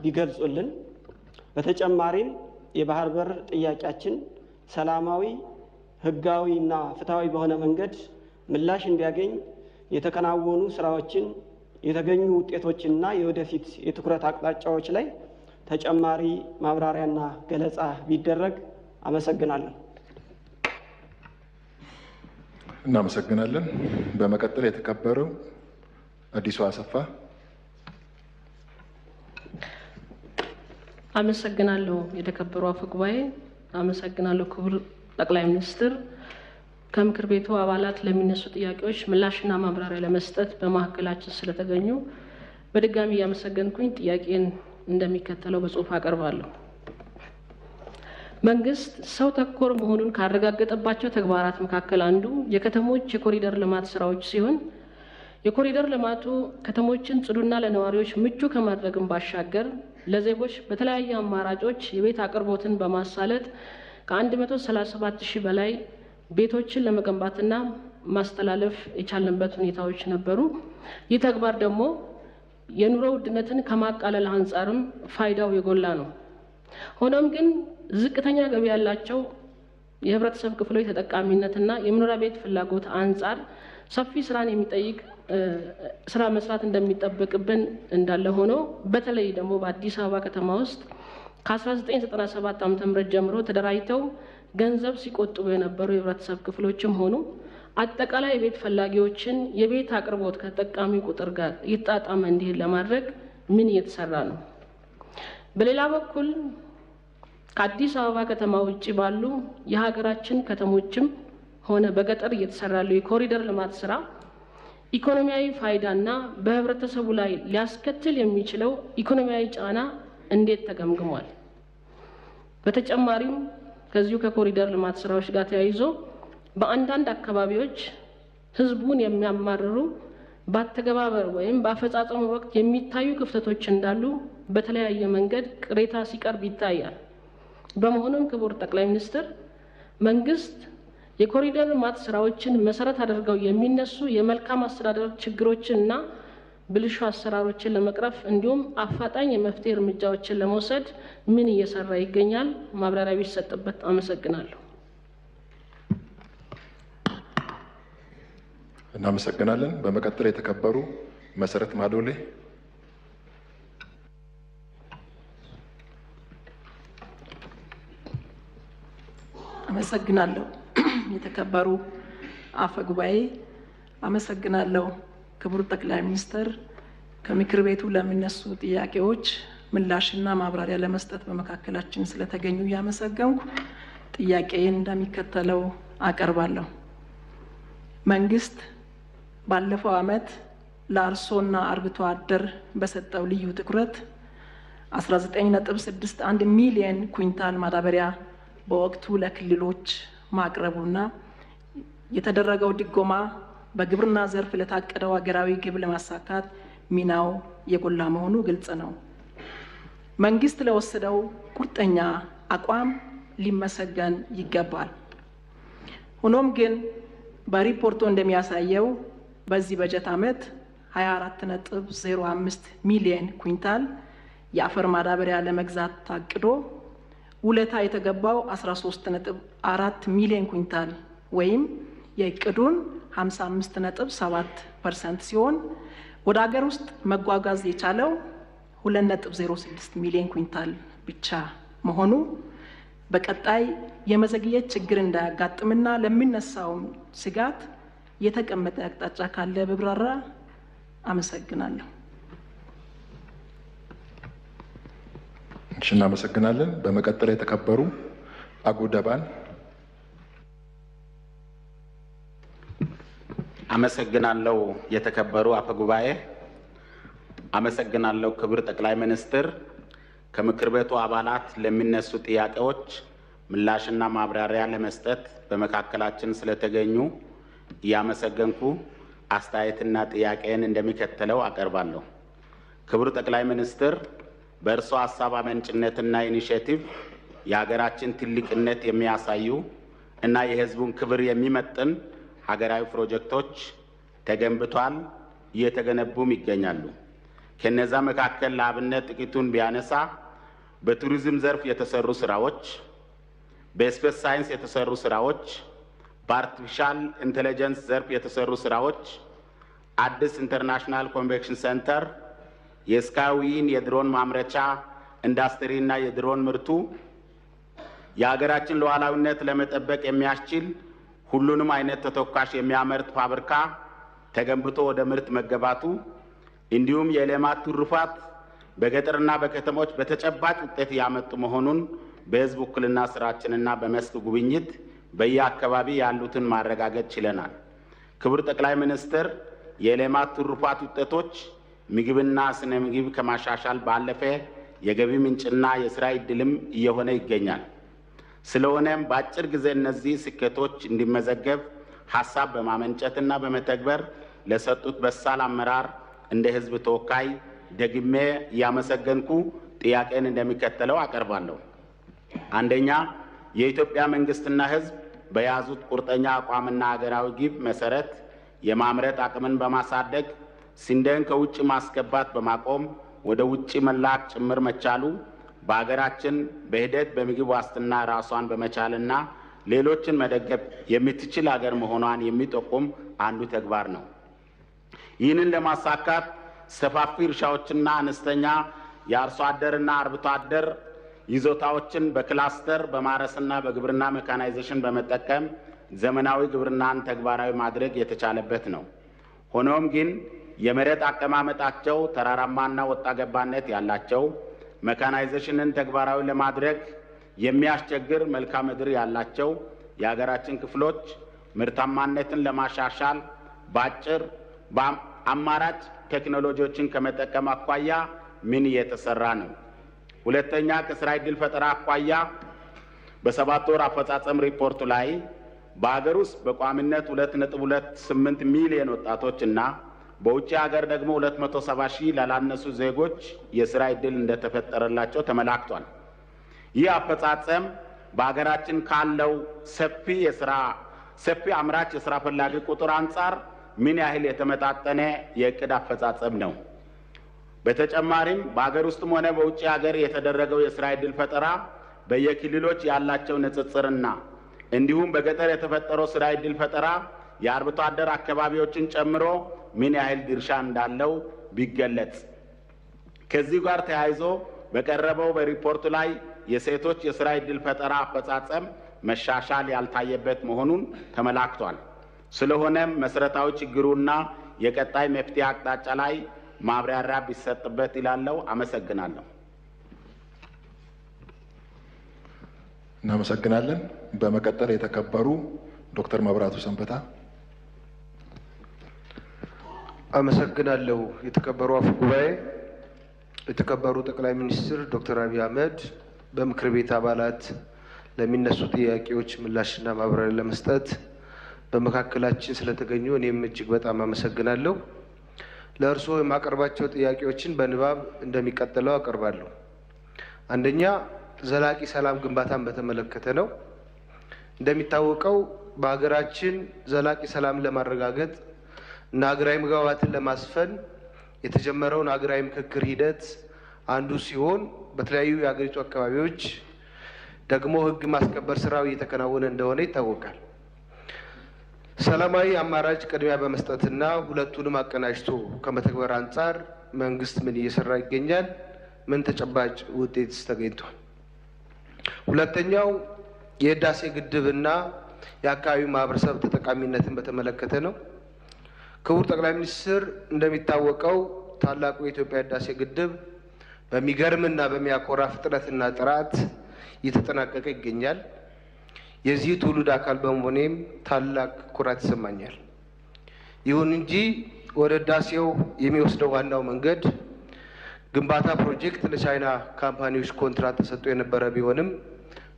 ቢገልጹልን። በተጨማሪም የባህር በር ጥያቄያችን ሰላማዊ፣ ህጋዊ እና ፍትሃዊ በሆነ መንገድ ምላሽ እንዲያገኝ የተከናወኑ ስራዎችን፣ የተገኙ ውጤቶችና የወደፊት የትኩረት አቅጣጫዎች ላይ ተጨማሪ ማብራሪያና ገለጻ ቢደረግ አመሰግናለሁ። እናመሰግናለን። በመቀጠል የተከበረው አዲሱ አሰፋ። አመሰግናለሁ የተከበሩ አፈ ጉባኤ፣ አመሰግናለሁ ክቡር ጠቅላይ ሚኒስትር። ከምክር ቤቱ አባላት ለሚነሱ ጥያቄዎች ምላሽና ማብራሪያ ለመስጠት በማዕከላችን ስለተገኙ በድጋሚ ያመሰገንኩኝ ጥያቄን እንደሚከተለው በጽሁፍ አቀርባለሁ። መንግስት ሰው ተኮር መሆኑን ካረጋገጠባቸው ተግባራት መካከል አንዱ የከተሞች የኮሪደር ልማት ስራዎች ሲሆን የኮሪደር ልማቱ ከተሞችን ጽዱና ለነዋሪዎች ምቹ ከማድረግም ባሻገር ለዜጎች በተለያዩ አማራጮች የቤት አቅርቦትን በማሳለጥ ከ137,000 በላይ ቤቶችን ለመገንባትና ማስተላለፍ የቻልንበት ሁኔታዎች ነበሩ። ይህ ተግባር ደግሞ የኑሮ ውድነትን ከማቃለል አንጻርም ፋይዳው የጎላ ነው። ሆኖም ግን ዝቅተኛ ገቢ ያላቸው የህብረተሰብ ክፍሎች ተጠቃሚነትና የመኖሪያ ቤት ፍላጎት አንጻር ሰፊ ስራን የሚጠይቅ ስራ መስራት እንደሚጠበቅብን እንዳለ ሆኖ በተለይ ደግሞ በአዲስ አበባ ከተማ ውስጥ ከ1997 ዓ.ም ጀምሮ ተደራጅተው ገንዘብ ሲቆጥቡ የነበሩ የህብረተሰብ ክፍሎችም ሆኑ አጠቃላይ የቤት ፈላጊዎችን የቤት አቅርቦት ከተጠቃሚ ቁጥር ጋር ይጣጣም እንዲህ ለማድረግ ምን እየተሰራ ነው? በሌላ በኩል ከአዲስ አበባ ከተማ ውጪ ባሉ የሀገራችን ከተሞችም ሆነ በገጠር እየተሰራ ያለው የኮሪደር ልማት ስራ ኢኮኖሚያዊ ፋይዳና በህብረተሰቡ ላይ ሊያስከትል የሚችለው ኢኮኖሚያዊ ጫና እንዴት ተገምግሟል? በተጨማሪም ከዚሁ ከኮሪደር ልማት ስራዎች ጋር ተያይዞ በአንዳንድ አካባቢዎች ህዝቡን የሚያማርሩ በአተገባበር ወይም በአፈጻጸሙ ወቅት የሚታዩ ክፍተቶች እንዳሉ በተለያየ መንገድ ቅሬታ ሲቀርብ ይታያል። በመሆኑም ክቡር ጠቅላይ ሚኒስትር መንግስት የኮሪደር ልማት ስራዎችን መሰረት አድርገው የሚነሱ የመልካም አስተዳደር ችግሮችንና ብልሹ አሰራሮችን ለመቅረፍ እንዲሁም አፋጣኝ የመፍትሄ እርምጃዎችን ለመውሰድ ምን እየሰራ ይገኛል? ማብራሪያ ቢሰጥበት። አመሰግናለሁ። እናመሰግናለን። በመቀጠል የተከበሩ መሰረት ማዶሌ። አመሰግናለሁ። የተከበሩ አፈ ጉባኤ፣ አመሰግናለሁ። ክቡር ጠቅላይ ሚኒስትር ከምክር ቤቱ ለሚነሱ ጥያቄዎች ምላሽና ማብራሪያ ለመስጠት በመካከላችን ስለተገኙ ያመሰገንኩ ጥያቄን እንደሚከተለው አቀርባለሁ። መንግስት ባለፈው ዓመት ለአርሶና አርብቶ አደር በሰጠው ልዩ ትኩረት 19.61 ሚሊዮን ኩንታል ማዳበሪያ በወቅቱ ለክልሎች ማቅረቡና የተደረገው ድጎማ በግብርና ዘርፍ ለታቀደው ሀገራዊ ግብ ለማሳካት ሚናው የጎላ መሆኑ ግልጽ ነው። መንግስት ለወሰደው ቁርጠኛ አቋም ሊመሰገን ይገባል። ሆኖም ግን በሪፖርቱ እንደሚያሳየው በዚህ በጀት ዓመት 24.05 ሚሊዮን ኩንታል የአፈር ማዳበሪያ ለመግዛት ታቅዶ ውለታ የተገባው 13.4 ሚሊዮን ኩንታል ወይም የእቅዱን 55.7% ሲሆን ወደ ሀገር ውስጥ መጓጓዝ የቻለው 2.06 ሚሊዮን ኩንታል ብቻ መሆኑ በቀጣይ የመዘግየት ችግር እንዳያጋጥምና ለሚነሳው ስጋት የተቀመጠ አቅጣጫ ካለ በብራራ። አመሰግናለሁ። እሺ፣ እናመሰግናለን። በመቀጠል የተከበሩ አጉደባን። አመሰግናለሁ። የተከበሩ አፈ ጉባኤ፣ አመሰግናለሁ። ክቡር ጠቅላይ ሚኒስትር ከምክር ቤቱ አባላት ለሚነሱ ጥያቄዎች ምላሽና ማብራሪያ ለመስጠት በመካከላችን ስለተገኙ እያመሰገንኩ አስተያየትና ጥያቄን እንደሚከተለው አቀርባለሁ። ክቡር ጠቅላይ ሚኒስትር በእርሶ ሀሳብ አመንጭነትና ኢኒሼቲቭ የሀገራችን ትልቅነት የሚያሳዩ እና የሕዝቡን ክብር የሚመጥን ሀገራዊ ፕሮጀክቶች ተገንብቷል፣ እየተገነቡም ይገኛሉ። ከነዛ መካከል ለአብነት ጥቂቱን ቢያነሳ በቱሪዝም ዘርፍ የተሰሩ ስራዎች፣ በስፔስ ሳይንስ የተሰሩ ስራዎች፣ በአርቲፊሻል ኢንቴሊጀንስ ዘርፍ የተሰሩ ስራዎች፣ አዲስ ኢንተርናሽናል ኮንቬንሽን ሴንተር፣ የስካይዊን የድሮን ማምረቻ ኢንዱስትሪ እና የድሮን ምርቱ የሀገራችን ሉዓላዊነት ለመጠበቅ የሚያስችል ሁሉንም አይነት ተተኳሽ የሚያመርት ፋብሪካ ተገንብቶ ወደ ምርት መገባቱ እንዲሁም የሌማት ትሩፋት በገጠርና በከተሞች በተጨባጭ ውጤት ያመጡ መሆኑን በህዝብ ውክልና ስራችንና በመስክ ጉብኝት በየአካባቢ ያሉትን ማረጋገጥ ችለናል። ክቡር ጠቅላይ ሚኒስትር፣ የሌማት ትሩፋት ውጤቶች ምግብና ስነ ምግብ ከማሻሻል ባለፈ የገቢ ምንጭና የስራ ዕድልም እየሆነ ይገኛል። ስለሆነም በአጭር ጊዜ እነዚህ ስኬቶች እንዲመዘገብ ሀሳብ በማመንጨትና በመተግበር ለሰጡት በሳል አመራር እንደ ህዝብ ተወካይ ደግሜ እያመሰገንኩ ጥያቄን እንደሚከተለው አቀርባለሁ። አንደኛ፣ የኢትዮጵያ መንግስትና ህዝብ በያዙት ቁርጠኛ አቋምና ሀገራዊ ግብ መሰረት የማምረት አቅምን በማሳደግ ስንዴን ከውጭ ማስገባት በማቆም ወደ ውጭ መላክ ጭምር መቻሉ በሀገራችን በሂደት በምግብ ዋስትና ራሷን በመቻልና ሌሎችን መደገፍ የምትችል ሀገር መሆኗን የሚጠቁም አንዱ ተግባር ነው። ይህንን ለማሳካት ሰፋፊ እርሻዎችና አነስተኛ የአርሶ አደርና አርብቶ አደር ይዞታዎችን በክላስተር በማረስና በግብርና ሜካናይዜሽን በመጠቀም ዘመናዊ ግብርናን ተግባራዊ ማድረግ የተቻለበት ነው። ሆኖም ግን የመሬት አቀማመጣቸው ተራራማና ወጣ ገባነት ያላቸው ሜካናይዜሽንን ተግባራዊ ለማድረግ የሚያስቸግር መልክዓ ምድር ያላቸው የሀገራችን ክፍሎች ምርታማነትን ለማሻሻል በአጭር አማራጭ ቴክኖሎጂዎችን ከመጠቀም አኳያ ምን እየተሰራ ነው? ሁለተኛ፣ ከስራ ዕድል ፈጠራ አኳያ በ7 ወር አፈጻጸም ሪፖርቱ ላይ በሀገር ውስጥ በቋሚነት 2.28 ሚሊዮን ወጣቶች እና በውጭ ሀገር ደግሞ 270 ሺህ ላላነሱ ዜጎች የስራ ዕድል እንደተፈጠረላቸው ተመላክቷል። ይህ አፈጻጸም በሀገራችን ካለው ሰፊ አምራች የስራ ፈላጊ ቁጥር አንጻር ምን ያህል የተመጣጠነ የእቅድ አፈጻጸም ነው? በተጨማሪም በሀገር ውስጥም ሆነ በውጭ ሀገር የተደረገው የስራ ዕድል ፈጠራ በየክልሎች ያላቸው ንጽጽርና እንዲሁም በገጠር የተፈጠረው ስራ ዕድል ፈጠራ የአርብቶ አደር አካባቢዎችን ጨምሮ ምን ያህል ድርሻ እንዳለው ቢገለጽ። ከዚህ ጋር ተያይዞ በቀረበው በሪፖርቱ ላይ የሴቶች የስራ ዕድል ፈጠራ አፈጻጸም መሻሻል ያልታየበት መሆኑን ተመላክቷል። ስለሆነም መሰረታዊ ችግሩና የቀጣይ መፍትሄ አቅጣጫ ላይ ማብራሪያ ቢሰጥበት ይላለው። አመሰግናለሁ። እናመሰግናለን። በመቀጠል የተከበሩ ዶክተር መብራቱ ሰንበታ። አመሰግናለሁ። የተከበሩ አፈ ጉባኤ፣ የተከበሩ ጠቅላይ ሚኒስትር ዶክተር አብይ አህመድ፣ በምክር ቤት አባላት ለሚነሱ ጥያቄዎች ምላሽና ማብራሪያ ለመስጠት በመካከላችን ስለተገኙ እኔም እጅግ በጣም አመሰግናለሁ። ለእርስዎ የማቀርባቸው ጥያቄዎችን በንባብ እንደሚቀጥለው አቀርባለሁ። አንደኛ፣ ዘላቂ ሰላም ግንባታን በተመለከተ ነው። እንደሚታወቀው በሀገራችን ዘላቂ ሰላም ለማረጋገጥ እና ሀገራዊ መግባባትን ለማስፈን የተጀመረውን ሀገራዊ ምክክር ሂደት አንዱ ሲሆን በተለያዩ የሀገሪቱ አካባቢዎች ደግሞ ሕግ ማስከበር ስራው እየተከናወነ እንደሆነ ይታወቃል። ሰላማዊ አማራጭ ቅድሚያ በመስጠትና ሁለቱንም አቀናጅቶ ከመተግበር አንጻር መንግስት ምን እየሰራ ይገኛል? ምን ተጨባጭ ውጤትስ ተገኝቷል? ሁለተኛው የህዳሴ ግድብና የአካባቢው ማህበረሰብ ተጠቃሚነትን በተመለከተ ነው። ክቡር ጠቅላይ ሚኒስትር፣ እንደሚታወቀው ታላቁ የኢትዮጵያ ህዳሴ ግድብ በሚገርምና በሚያኮራ ፍጥነትና ጥራት እየተጠናቀቀ ይገኛል። የዚህ ትውልድ አካል በመሆኔም ታላቅ ኩራት ይሰማኛል። ይሁን እንጂ ወደ ህዳሴው የሚወስደው ዋናው መንገድ ግንባታ ፕሮጀክት ለቻይና ካምፓኒዎች ኮንትራት ተሰጥቶ የነበረ ቢሆንም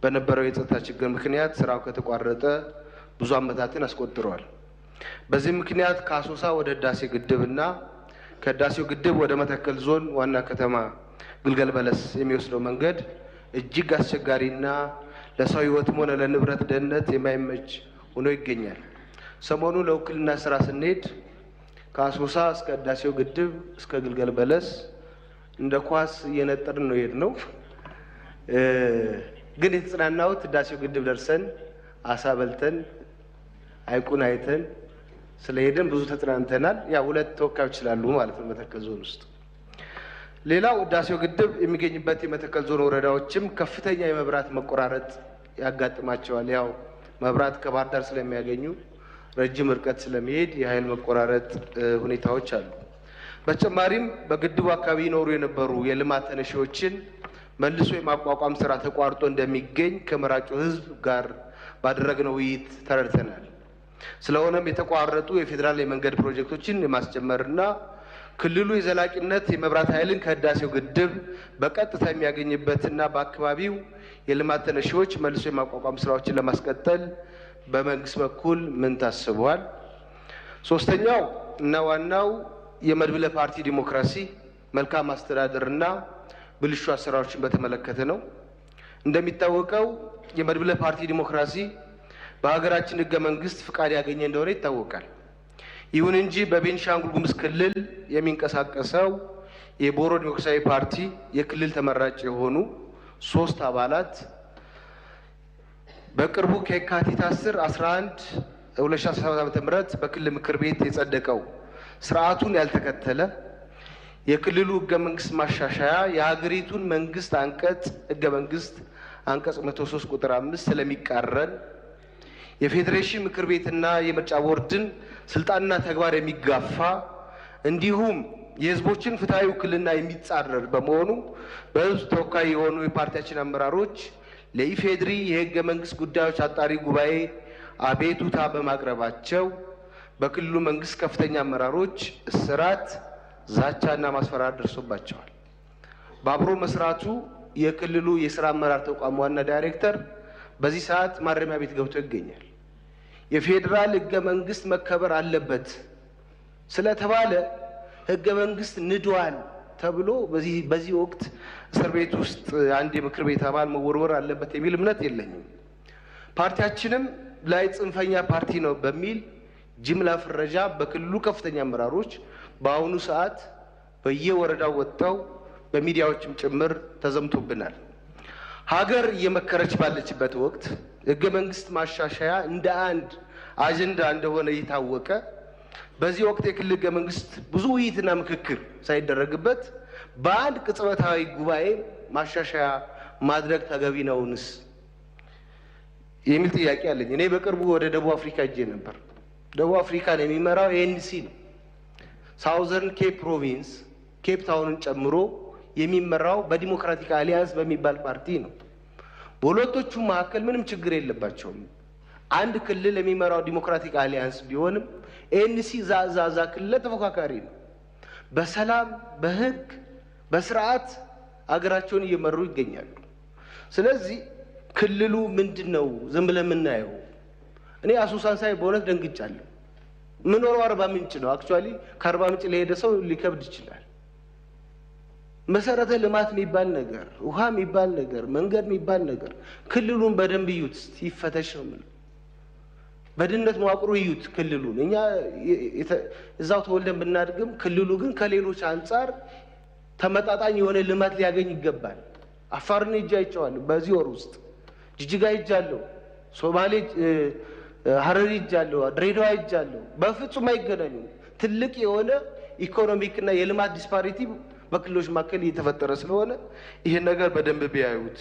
በነበረው የጸጥታ ችግር ምክንያት ስራው ከተቋረጠ ብዙ ዓመታትን አስቆጥሯል። በዚህ ምክንያት ከአሶሳ ወደ ህዳሴ ግድብና ከህዳሴው ግድብ ወደ መተከል ዞን ዋና ከተማ ግልገል በለስ የሚወስደው መንገድ እጅግ አስቸጋሪና ለሰው ህይወትም ሆነ ለንብረት ደህንነት የማይመች ሆኖ ይገኛል። ሰሞኑ ለውክልና ስራ ስንሄድ ከአሶሳ እስከ ህዳሴው ግድብ እስከ ግልገል በለስ እንደ ኳስ እየነጠርን ነው የሄድነው። ግን የተጽናናሁት ህዳሴው ግድብ ደርሰን አሳ በልተን ሐይቁን አይተን ስለሄድን ብዙ ተጽናንተናል። ያ ሁለት ተወካዮች ስላሉ ማለት ነው መተከል ዞን ውስጥ። ሌላው ህዳሴው ግድብ የሚገኝበት የመተከል ዞን ወረዳዎችም ከፍተኛ የመብራት መቆራረጥ ያጋጥማቸዋል። ያው መብራት ከባህር ዳር ስለሚያገኙ ረጅም ርቀት ስለሚሄድ የኃይል መቆራረጥ ሁኔታዎች አሉ። በተጨማሪም በግድቡ አካባቢ ይኖሩ የነበሩ የልማት ተነሺዎችን መልሶ የማቋቋም ስራ ተቋርጦ እንደሚገኝ ከመራጩ ህዝብ ጋር ባደረግነው ውይይት ተረድተናል። ስለሆነም የተቋረጡ የፌዴራል የመንገድ ፕሮጀክቶችን የማስጀመርና ክልሉ የዘላቂነት የመብራት ኃይልን ከህዳሴው ግድብ በቀጥታ የሚያገኝበትና በአካባቢው የልማት ተነሺዎች መልሶ የማቋቋም ስራዎችን ለማስቀጠል በመንግስት በኩል ምን ታስቧል? ሶስተኛው እና ዋናው የመድብለ ፓርቲ ዲሞክራሲ መልካም አስተዳደርና ብልሹ አሰራሮችን በተመለከተ ነው። እንደሚታወቀው የመድብለ ፓርቲ ዲሞክራሲ በሀገራችን ህገ መንግስት ፍቃድ ያገኘ እንደሆነ ይታወቃል። ይሁን እንጂ በቤንሻንጉል ጉሙዝ ክልል የሚንቀሳቀሰው የቦሮ ዲሞክራሲያዊ ፓርቲ የክልል ተመራጭ የሆኑ 3 አባላት በቅርቡ ከየካቲት 11 2017 ዓ.ም በክልል ምክር ቤት የጸደቀው ስርዓቱን ያልተከተለ የክልሉ ህገ መንግስት ማሻሻያ የሀገሪቱን መንግስት አንቀጽ ህገ መንግስት አንቀጽ 103 ቁጥር 5 ስለሚቃረን የፌዴሬሽን ምክር ቤትና የምርጫ ቦርድን ስልጣንና ተግባር የሚጋፋ እንዲሁም የህዝቦችን ፍትሃዊ ውክልና የሚጻረር በመሆኑ በህዝብ ተወካይ የሆኑ የፓርቲያችን አመራሮች ለኢፌድሪ የህገ መንግስት ጉዳዮች አጣሪ ጉባኤ አቤቱታ በማቅረባቸው በክልሉ መንግስት ከፍተኛ አመራሮች እስራት፣ ዛቻና ማስፈራራት ደርሶባቸዋል። በአብሮ መስራቱ የክልሉ የስራ አመራር ተቋም ዋና ዳይሬክተር በዚህ ሰዓት ማረሚያ ቤት ገብቶ ይገኛል። የፌዴራል ህገ መንግስት መከበር አለበት ስለተባለ ህገ መንግስት ንዷል ተብሎ በዚህ ወቅት እስር ቤት ውስጥ አንድ የምክር ቤት አባል መወርወር አለበት የሚል እምነት የለኝም። ፓርቲያችንም ላይ ጽንፈኛ ፓርቲ ነው በሚል ጅምላ ፍረጃ በክልሉ ከፍተኛ አመራሮች በአሁኑ ሰዓት በየወረዳው ወጥተው በሚዲያዎችም ጭምር ተዘምቶብናል። ሀገር እየመከረች ባለችበት ወቅት ህገ መንግስት ማሻሻያ እንደ አንድ አጀንዳ እንደሆነ እየታወቀ በዚህ ወቅት የክልል ህገ መንግስት ብዙ ውይይትና ምክክር ሳይደረግበት በአንድ ቅጽበታዊ ጉባኤ ማሻሻያ ማድረግ ተገቢ ነውንስ የሚል ጥያቄ አለኝ። እኔ በቅርቡ ወደ ደቡብ አፍሪካ ሄጄ ነበር። ደቡብ አፍሪካን የሚመራው ኤንሲ ነው። ሳውዘርን ኬፕ ፕሮቪንስ ኬፕ ታውንን ጨምሮ የሚመራው በዲሞክራቲክ አሊያንስ በሚባል ፓርቲ ነው። በሁለቶቹ መካከል ምንም ችግር የለባቸውም። አንድ ክልል የሚመራው ዲሞክራቲክ አሊያንስ ቢሆንም ኤንሲ ዛዛዛ ክልል ተፎካካሪ ነው። በሰላም በህግ በስርዓት አገራቸውን እየመሩ ይገኛሉ። ስለዚህ ክልሉ ምንድነው ዝም ብለን የምናየው? እኔ አሶሳን ሳይ በእውነት ደንግጫለሁ። ምኖረው አርባ ምንጭ ነው። አክቹአሊ ከአርባ ምንጭ ለሄደ ሰው ሊከብድ ይችላል። መሰረተ ልማት የሚባል ነገር፣ ውሃ የሚባል ነገር፣ መንገድ የሚባል ነገር ክልሉን በደንብ እዩት፣ ይፈተሽ ነው የምለው። በድህነት መዋቅሩ እዩት ክልሉን። እኛ እዛው ተወልደን ብናድግም ክልሉ ግን ከሌሎች አንጻር ተመጣጣኝ የሆነ ልማት ሊያገኝ ይገባል። አፋርን ሄጄ አይቼዋለሁ። በዚህ ወር ውስጥ ጅጅጋ ሄጃለሁ፣ ሶማሌ ሀረሪ ሄጃለሁ፣ ድሬዳዋ ሄጃለሁ። በፍጹም አይገናኙም። ትልቅ የሆነ ኢኮኖሚክና የልማት ዲስፓሪቲ በክልሎች መካከል እየተፈጠረ ስለሆነ ይሄን ነገር በደንብ ቢያዩት።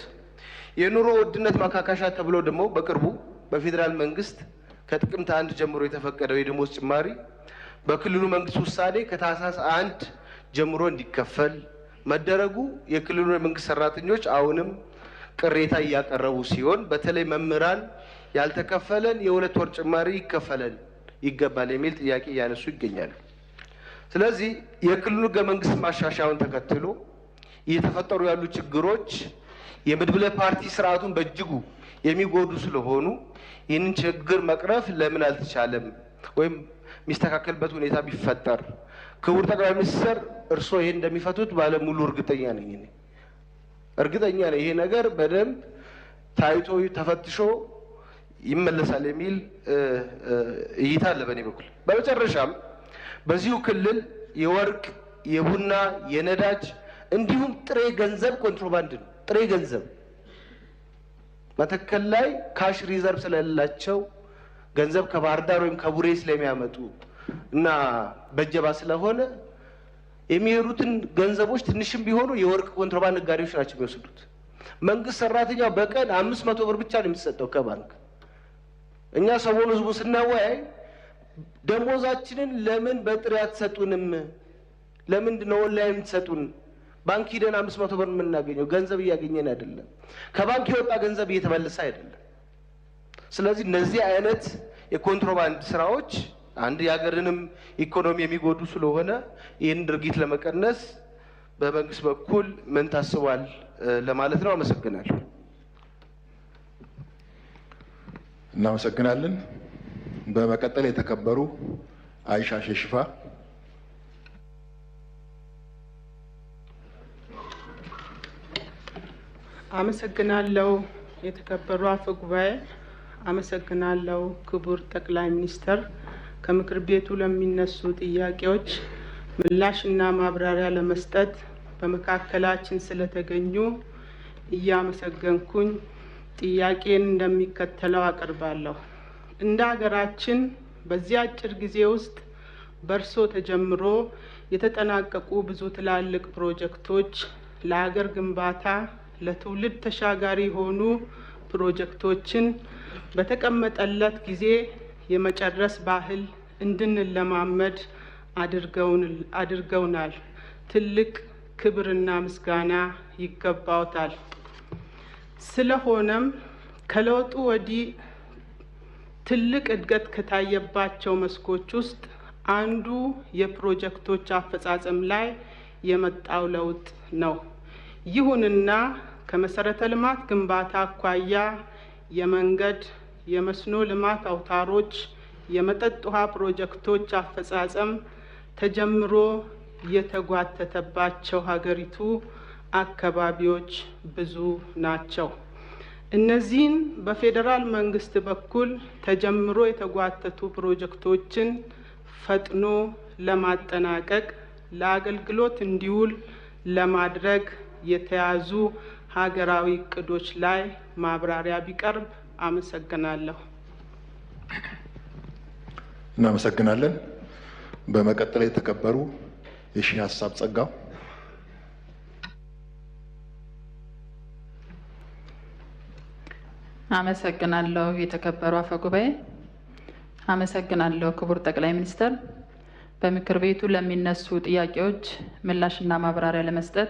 የኑሮ ውድነት ማካካሻ ተብሎ ደግሞ በቅርቡ በፌዴራል መንግስት ከጥቅምት 1 ጀምሮ የተፈቀደው የደሞዝ ጭማሪ በክልሉ መንግስት ውሳኔ ከታህሳስ 1 ጀምሮ እንዲከፈል መደረጉ የክልሉ የመንግስት ሰራተኞች አሁንም ቅሬታ እያቀረቡ ሲሆን በተለይ መምህራን ያልተከፈለን የ2 ወር ጭማሪ ይከፈለን ይገባል የሚል ጥያቄ እያነሱ ይገኛሉ። ስለዚህ የክልሉ ህገ መንግስት ማሻሻያውን ተከትሎ እየተፈጠሩ ያሉ ችግሮች የመድብለ ፓርቲ ስርዓቱን በእጅጉ የሚጎዱ ስለሆኑ ይህንን ችግር መቅረፍ ለምን አልተቻለም ወይም የሚስተካከልበት ሁኔታ ቢፈጠር? ክቡር ጠቅላይ ሚኒስትር እርስዎ ይሄን እንደሚፈቱት ባለሙሉ እርግጠኛ ነኝ። እርግጠኛ ነኝ ይሄ ነገር በደንብ ታይቶ ተፈትሾ ይመለሳል የሚል እይታ አለ በእኔ በኩል። በመጨረሻም በዚሁ ክልል የወርቅ፣ የቡና፣ የነዳጅ እንዲሁም ጥሬ ገንዘብ ኮንትሮባንድ ነው። ጥሬ ገንዘብ መተከል ላይ ካሽ ሪዘርቭ ስለሌላቸው ገንዘብ ከባህር ዳር ወይም ከቡሬ ስለሚያመጡ እና በጀባ ስለሆነ የሚሄዱትን ገንዘቦች ትንሽም ቢሆኑ የወርቅ ኮንትሮባንድ ነጋዴዎች ናቸው የሚወስዱት። መንግስት ሰራተኛው በቀን 500 ብር ብቻ ነው የሚሰጠው ከባንክ። እኛ ሰሞኑን ህዝቡ ስናወያይ ደሞዛችንን ለምን በጥሬ አትሰጡንም? ለምንድን ነው ኦንላይን የምትሰጡን? ባንክ ሂደን 500 ብር የምናገኘው ገንዘብ እያገኘን አይደለም። ከባንክ የወጣ ገንዘብ እየተመለሰ አይደለም። ስለዚህ እነዚህ አይነት የኮንትሮባንድ ስራዎች አንድ የሀገርንም ኢኮኖሚ የሚጎዱ ስለሆነ ይህን ድርጊት ለመቀነስ በመንግስት በኩል ምን ታስቧል ለማለት ነው። አመሰግናለሁ። እናመሰግናለን። በመቀጠል የተከበሩ አይሻ ሼሽፋ። አመሰግናለሁ። የተከበሩ አፈ ጉባኤ፣ አመሰግናለሁ። ክቡር ጠቅላይ ሚኒስትር፣ ከምክር ቤቱ ለሚነሱ ጥያቄዎች ምላሽና ማብራሪያ ለመስጠት በመካከላችን ስለተገኙ እያመሰገንኩኝ ጥያቄን እንደሚከተለው አቀርባለሁ። እንደ ሀገራችን በዚህ አጭር ጊዜ ውስጥ በእርሶ ተጀምሮ የተጠናቀቁ ብዙ ትላልቅ ፕሮጀክቶች ለሀገር ግንባታ ለትውልድ ተሻጋሪ የሆኑ ፕሮጀክቶችን በተቀመጠለት ጊዜ የመጨረስ ባህል እንድንለማመድ አድርገውናል። ትልቅ ክብርና ምስጋና ይገባዎታል። ስለሆነም ከለውጡ ወዲህ ትልቅ እድገት ከታየባቸው መስኮች ውስጥ አንዱ የፕሮጀክቶች አፈጻጸም ላይ የመጣው ለውጥ ነው። ይሁንና ከመሰረተ ልማት ግንባታ አኳያ የመንገድ፣ የመስኖ ልማት አውታሮች፣ የመጠጥ ውሃ ፕሮጀክቶች አፈጻጸም ተጀምሮ የተጓተተባቸው ሀገሪቱ አካባቢዎች ብዙ ናቸው። እነዚህን በፌዴራል መንግስት በኩል ተጀምሮ የተጓተቱ ፕሮጀክቶችን ፈጥኖ ለማጠናቀቅ ለአገልግሎት እንዲውል ለማድረግ የተያዙ ሀገራዊ እቅዶች ላይ ማብራሪያ ቢቀርብ አመሰግናለሁ። እናመሰግናለን። በመቀጠል የተከበሩ የሺህ ሀሳብ ጸጋው። አመሰግናለሁ። የተከበሩ አፈ ጉባኤ፣ አመሰግናለሁ። ክቡር ጠቅላይ ሚኒስትር፣ በምክር ቤቱ ለሚነሱ ጥያቄዎች ምላሽና ማብራሪያ ለመስጠት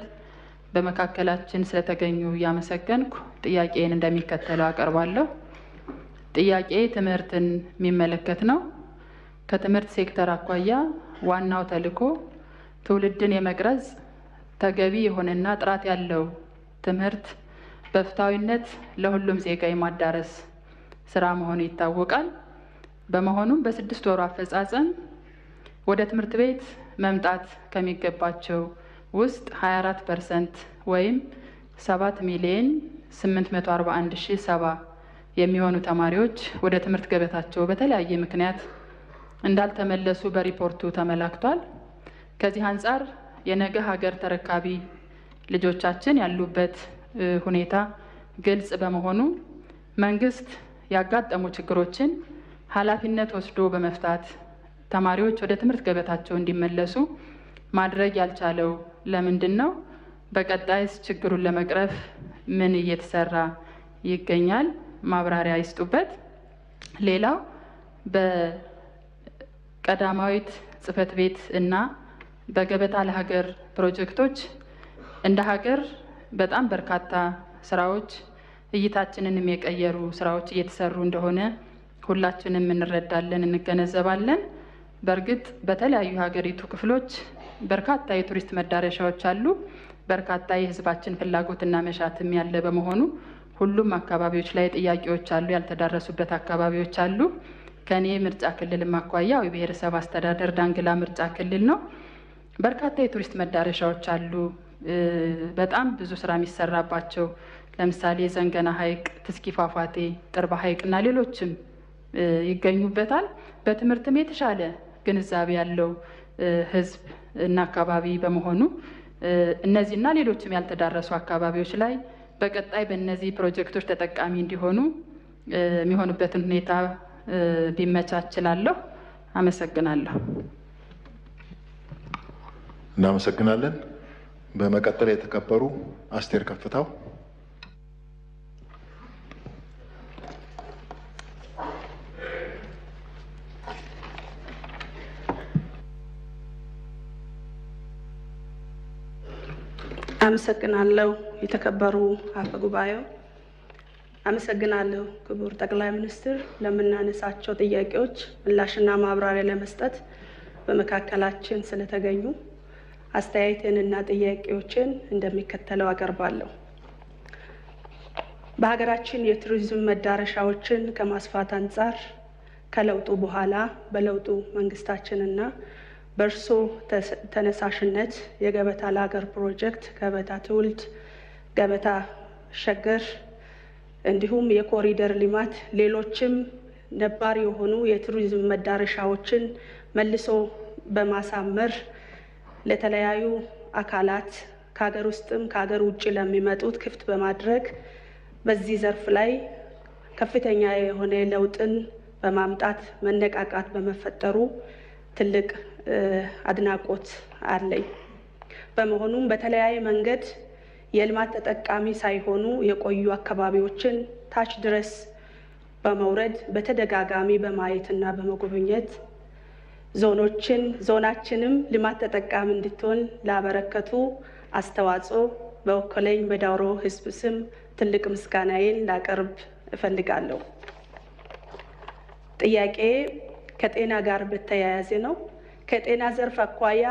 በመካከላችን ስለተገኙ እያመሰገንኩ ጥያቄን እንደሚከተለው አቀርባለሁ። ጥያቄ ትምህርትን የሚመለከት ነው። ከትምህርት ሴክተር አኳያ ዋናው ተልዕኮ ትውልድን የመቅረጽ ተገቢ የሆነና ጥራት ያለው ትምህርት በፍትሃዊነት ለሁሉም ዜጋ የማዳረስ ስራ መሆኑ ይታወቃል። በመሆኑም በ6 ወሩ አፈጻጸም ወደ ትምህርት ቤት መምጣት ከሚገባቸው ውስጥ 24% ወይም 7,841,070 የሚሆኑ ተማሪዎች ወደ ትምህርት ገበታቸው በተለያየ ምክንያት እንዳልተመለሱ በሪፖርቱ ተመላክቷል። ከዚህ አንጻር የነገ ሀገር ተረካቢ ልጆቻችን ያሉበት ሁኔታ ግልጽ በመሆኑ መንግስት ያጋጠሙ ችግሮችን ኃላፊነት ወስዶ በመፍታት ተማሪዎች ወደ ትምህርት ገበታቸው እንዲመለሱ ማድረግ ያልቻለው ለምንድን ነው? በቀጣይስ ችግሩን ለመቅረፍ ምን እየተሰራ ይገኛል? ማብራሪያ ይስጡበት። ሌላው በቀዳማዊት ጽሕፈት ቤት እና በገበታ ለሀገር ፕሮጀክቶች እንደ ሀገር በጣም በርካታ ስራዎች እይታችንንም የቀየሩ ስራዎች እየተሰሩ እንደሆነ ሁላችንም እንረዳለን፣ እንገነዘባለን። በእርግጥ በተለያዩ ሀገሪቱ ክፍሎች በርካታ የቱሪስት መዳረሻዎች አሉ። በርካታ የሕዝባችን ፍላጎትና መሻትም ያለ በመሆኑ ሁሉም አካባቢዎች ላይ ጥያቄዎች አሉ፣ ያልተዳረሱበት አካባቢዎች አሉ። ከኔ ምርጫ ክልልም አኳያ የብሔረሰብ አስተዳደር ዳንግላ ምርጫ ክልል ነው። በርካታ የቱሪስት መዳረሻዎች አሉ፣ በጣም ብዙ ስራ የሚሰራባቸው ለምሳሌ ዘንገና ሐይቅ፣ ትስኪ ፏፏቴ፣ ጥርባ ሐይቅ እና ሌሎችም ይገኙበታል። በትምህርትም የተሻለ ግንዛቤ ያለው ህዝብ እና አካባቢ በመሆኑ እነዚህና ሌሎችም ያልተዳረሱ አካባቢዎች ላይ በቀጣይ በእነዚህ ፕሮጀክቶች ተጠቃሚ እንዲሆኑ የሚሆኑበትን ሁኔታ ቢመቻችላለሁ። አመሰግናለሁ። እናመሰግናለን። በመቀጠል የተከበሩ አስቴር ከፍታው። አመሰግናለሁ። የተከበሩ አፈ ጉባኤው፣ አመሰግናለሁ ክቡር ጠቅላይ ሚኒስትር ለምናነሳቸው ጥያቄዎች ምላሽና ማብራሪያ ለመስጠት በመካከላችን ስለተገኙ አስተያየቴንና ጥያቄዎችን እንደሚከተለው አቀርባለሁ። በሀገራችን የቱሪዝም መዳረሻዎችን ከማስፋት አንጻር ከለውጡ በኋላ በለውጡ መንግስታችንና በእርሶ ተነሳሽነት የገበታ ለሀገር ፕሮጀክት፣ ገበታ ትውልድ፣ ገበታ ሸገር እንዲሁም የኮሪደር ልማት ሌሎችም ነባር የሆኑ የቱሪዝም መዳረሻዎችን መልሶ በማሳመር ለተለያዩ አካላት ከሀገር ውስጥም ከሀገር ውጭ ለሚመጡት ክፍት በማድረግ በዚህ ዘርፍ ላይ ከፍተኛ የሆነ ለውጥን በማምጣት መነቃቃት በመፈጠሩ ትልቅ አድናቆት አለኝ። በመሆኑም በተለያየ መንገድ የልማት ተጠቃሚ ሳይሆኑ የቆዩ አካባቢዎችን ታች ድረስ በመውረድ በተደጋጋሚ በማየትና በመጎብኘት ዞናችንም ልማት ተጠቃሚ እንድትሆን ላበረከቱ አስተዋጽኦ በወከለኝ በዳውሮ ሕዝብ ስም ትልቅ ምስጋናዬን ላቀርብ እፈልጋለሁ። ጥያቄ ከጤና ጋር በተያያዘ ነው። ከጤና ዘርፍ አኳያ